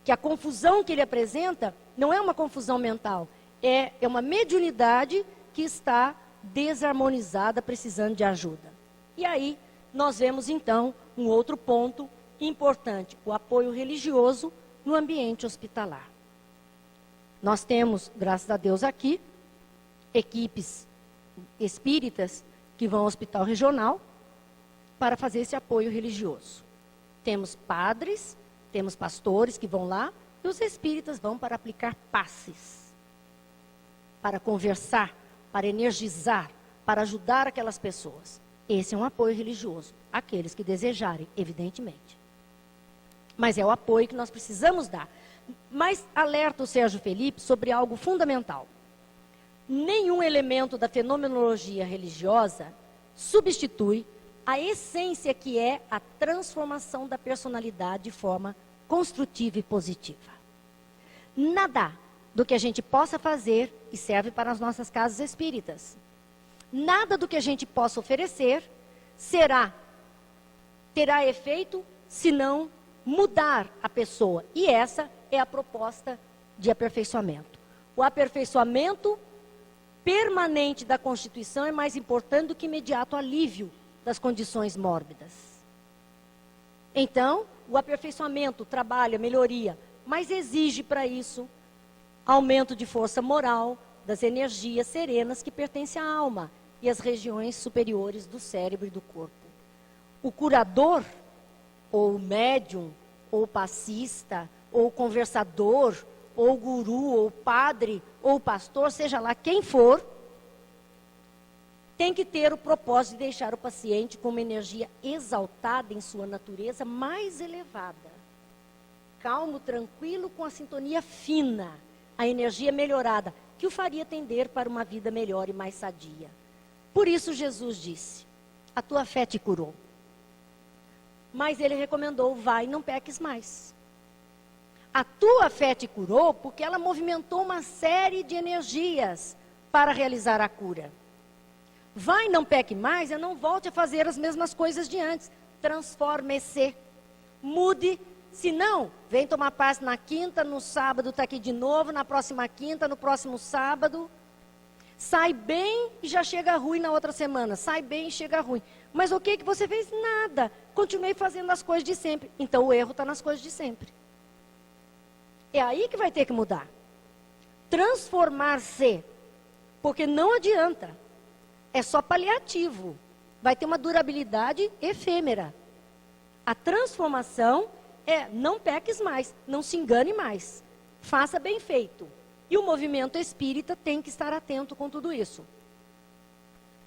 que a confusão que ele apresenta não é uma confusão mental, é uma mediunidade que está desarmonizada, precisando de ajuda. E aí nós vemos então um outro ponto importante, o apoio religioso no ambiente hospitalar. Nós temos, graças a Deus aqui, equipes espíritas que vão ao hospital regional para fazer esse apoio religioso. Temos padres, temos pastores que vão lá, e os espíritas vão para aplicar passes, para conversar, para energizar, para ajudar aquelas pessoas. Esse é um apoio religioso, aqueles que desejarem, evidentemente. Mas é o apoio que nós precisamos dar. Mas alerta o Sérgio Felipe sobre algo fundamental. Nenhum elemento da fenomenologia religiosa substitui a essência que é a transformação da personalidade de forma construtiva e positiva. Nada do que a gente possa fazer, e serve para as nossas casas espíritas, nada do que a gente possa oferecer terá efeito se não mudar a pessoa. E essa é a proposta de aperfeiçoamento. O aperfeiçoamento permanente da Constituição é mais importante do que imediato alívio das condições mórbidas. Então, o aperfeiçoamento, o trabalho, a melhoria, mas exige para isso aumento de força moral das energias serenas que pertencem à alma e às regiões superiores do cérebro e do corpo. O curador, ou o médium, ou o passista, ou o conversador, ou o guru, ou o padre, ou o pastor, seja lá quem for, tem que ter o propósito de deixar o paciente com uma energia exaltada em sua natureza mais elevada. Calmo, tranquilo, com a sintonia fina, a energia melhorada, que o faria tender para uma vida melhor e mais sadia. Por isso Jesus disse, a tua fé te curou. Mas ele recomendou, vai e não peques mais. A tua fé te curou porque ela movimentou uma série de energias para realizar a cura. Vai e não peque mais, e não volte a fazer as mesmas coisas de antes. Transforme-se. Mude. Se não, vem tomar passe na quinta, no sábado está aqui de novo, na próxima quinta, no próximo sábado. Sai bem e já chega ruim na outra semana. Sai bem e chega ruim. Mas o que você fez? Nada. Continuei fazendo as coisas de sempre. Então o erro está nas coisas de sempre. É aí que vai ter que mudar. Transformar-se. Porque não adianta. É só paliativo. Vai ter uma durabilidade efêmera. A transformação é não peques mais, não se engane mais. Faça bem feito. E o movimento espírita tem que estar atento com tudo isso.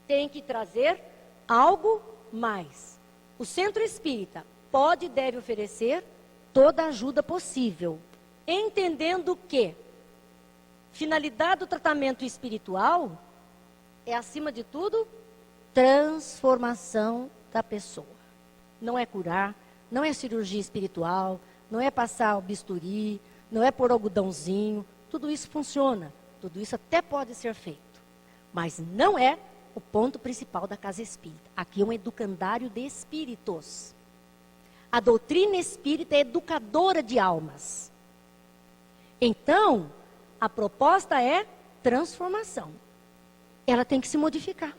Tem que trazer algo mais. O centro espírita pode e deve oferecer toda a ajuda possível, entendendo que finalidade do tratamento espiritual é, acima de tudo, transformação da pessoa. Não é curar, não é cirurgia espiritual, não é passar o bisturi, não é pôr algodãozinho. Tudo isso funciona, tudo isso até pode ser feito, mas não é o ponto principal da casa espírita. Aqui é um educandário de espíritos. A doutrina espírita é educadora de almas. Então, a proposta é transformação. Ela tem que se modificar.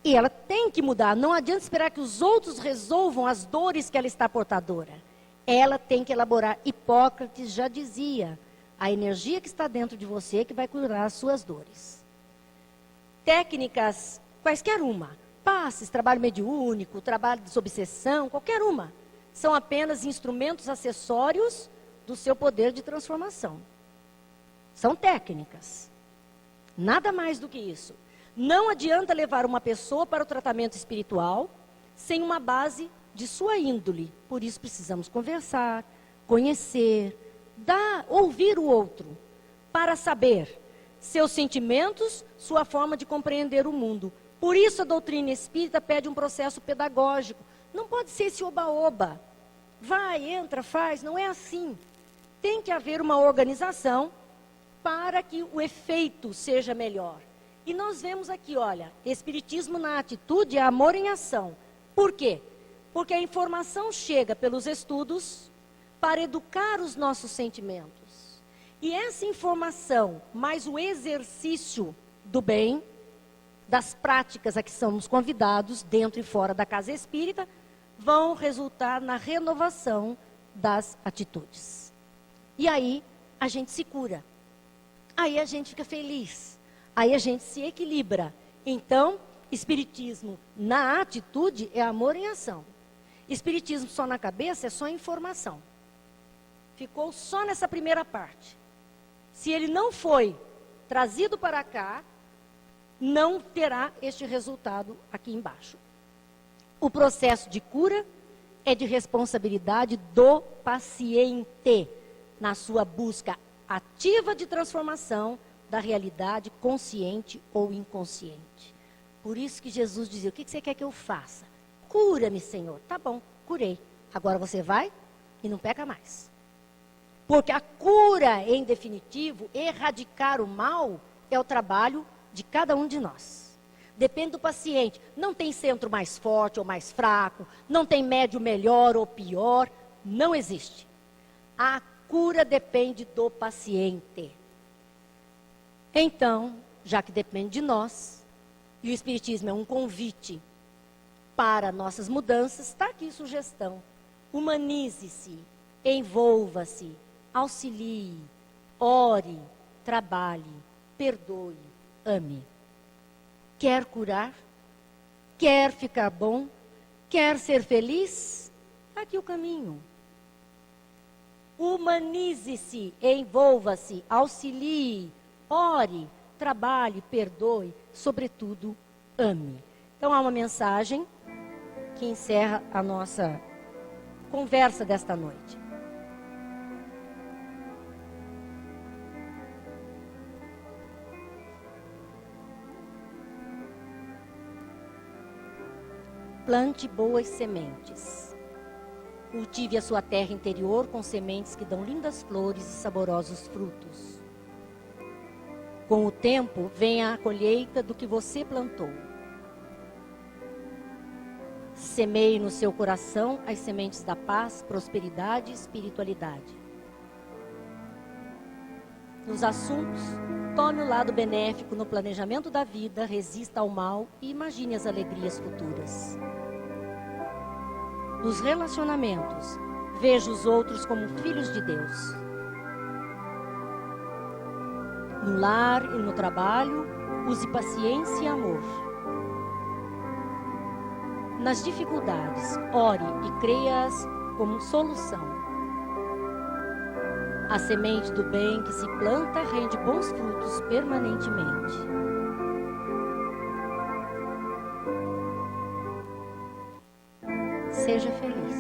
E ela tem que mudar. Não adianta esperar que os outros resolvam as dores que ela está portadora. Ela tem que elaborar. Hipócrates já dizia: a energia que está dentro de você que vai curar as suas dores. Técnicas, quaisquer uma. Passes, trabalho mediúnico, trabalho de desobsessão, qualquer uma. São apenas instrumentos acessórios do seu poder de transformação. São técnicas. Nada mais do que isso. Não adianta levar uma pessoa para o tratamento espiritual sem uma base de sua índole. Por isso precisamos conversar, conhecer, ouvir o outro, para saber seus sentimentos, sua forma de compreender o mundo. Por isso a doutrina espírita pede um processo pedagógico. Não pode ser esse oba-oba. Vai, entra, faz. Não é assim. Tem que haver uma organização para que o efeito seja melhor. E nós vemos aqui, olha, espiritismo na atitude é amor em ação. Por quê? Porque a informação chega pelos estudos para educar os nossos sentimentos. E essa informação, mais o exercício do bem, das práticas a que somos convidados, dentro e fora da casa espírita, vão resultar na renovação das atitudes. E aí a gente se cura. Aí a gente fica feliz. Aí a gente se equilibra. Então, espiritismo na atitude é amor em ação. Espiritismo só na cabeça é só informação. Ficou só nessa primeira parte. Se ele não foi trazido para cá, não terá este resultado aqui embaixo. O processo de cura é de responsabilidade do paciente na sua busca ativa de transformação da realidade consciente ou inconsciente. Por isso que Jesus dizia: o que você quer que eu faça? Cura-me, Senhor. Tá bom, curei. Agora você vai e não peca mais. Porque a cura, em definitivo, erradicar o mal, é o trabalho de cada um de nós. Depende do paciente. Não tem centro mais forte ou mais fraco, não tem médio melhor ou pior, não existe. A cura depende do paciente. Então, já que depende de nós, e o Espiritismo é um convite para nossas mudanças, está aqui sugestão. Humanize-se, envolva-se, auxilie, ore, trabalhe, perdoe, ame. Quer curar? Quer ficar bom? Quer ser feliz? Está aqui o caminho. Humanize-se, envolva-se, auxilie, ore, trabalhe, perdoe, sobretudo, ame. Então, há uma mensagem que encerra a nossa conversa desta noite. Plante boas sementes. Cultive a sua terra interior com sementes que dão lindas flores e saborosos frutos. Com o tempo, vem a colheita do que você plantou. Semeie no seu coração as sementes da paz, prosperidade e espiritualidade. Nos assuntos Tome o lado benéfico no planejamento da vida, resista ao mal e imagine as alegrias futuras. Nos relacionamentos, veja os outros como filhos de Deus. No lar e no trabalho, use paciência e amor. Nas dificuldades, ore e creia-as como solução. A semente do bem que se planta rende bons frutos permanentemente. Seja feliz.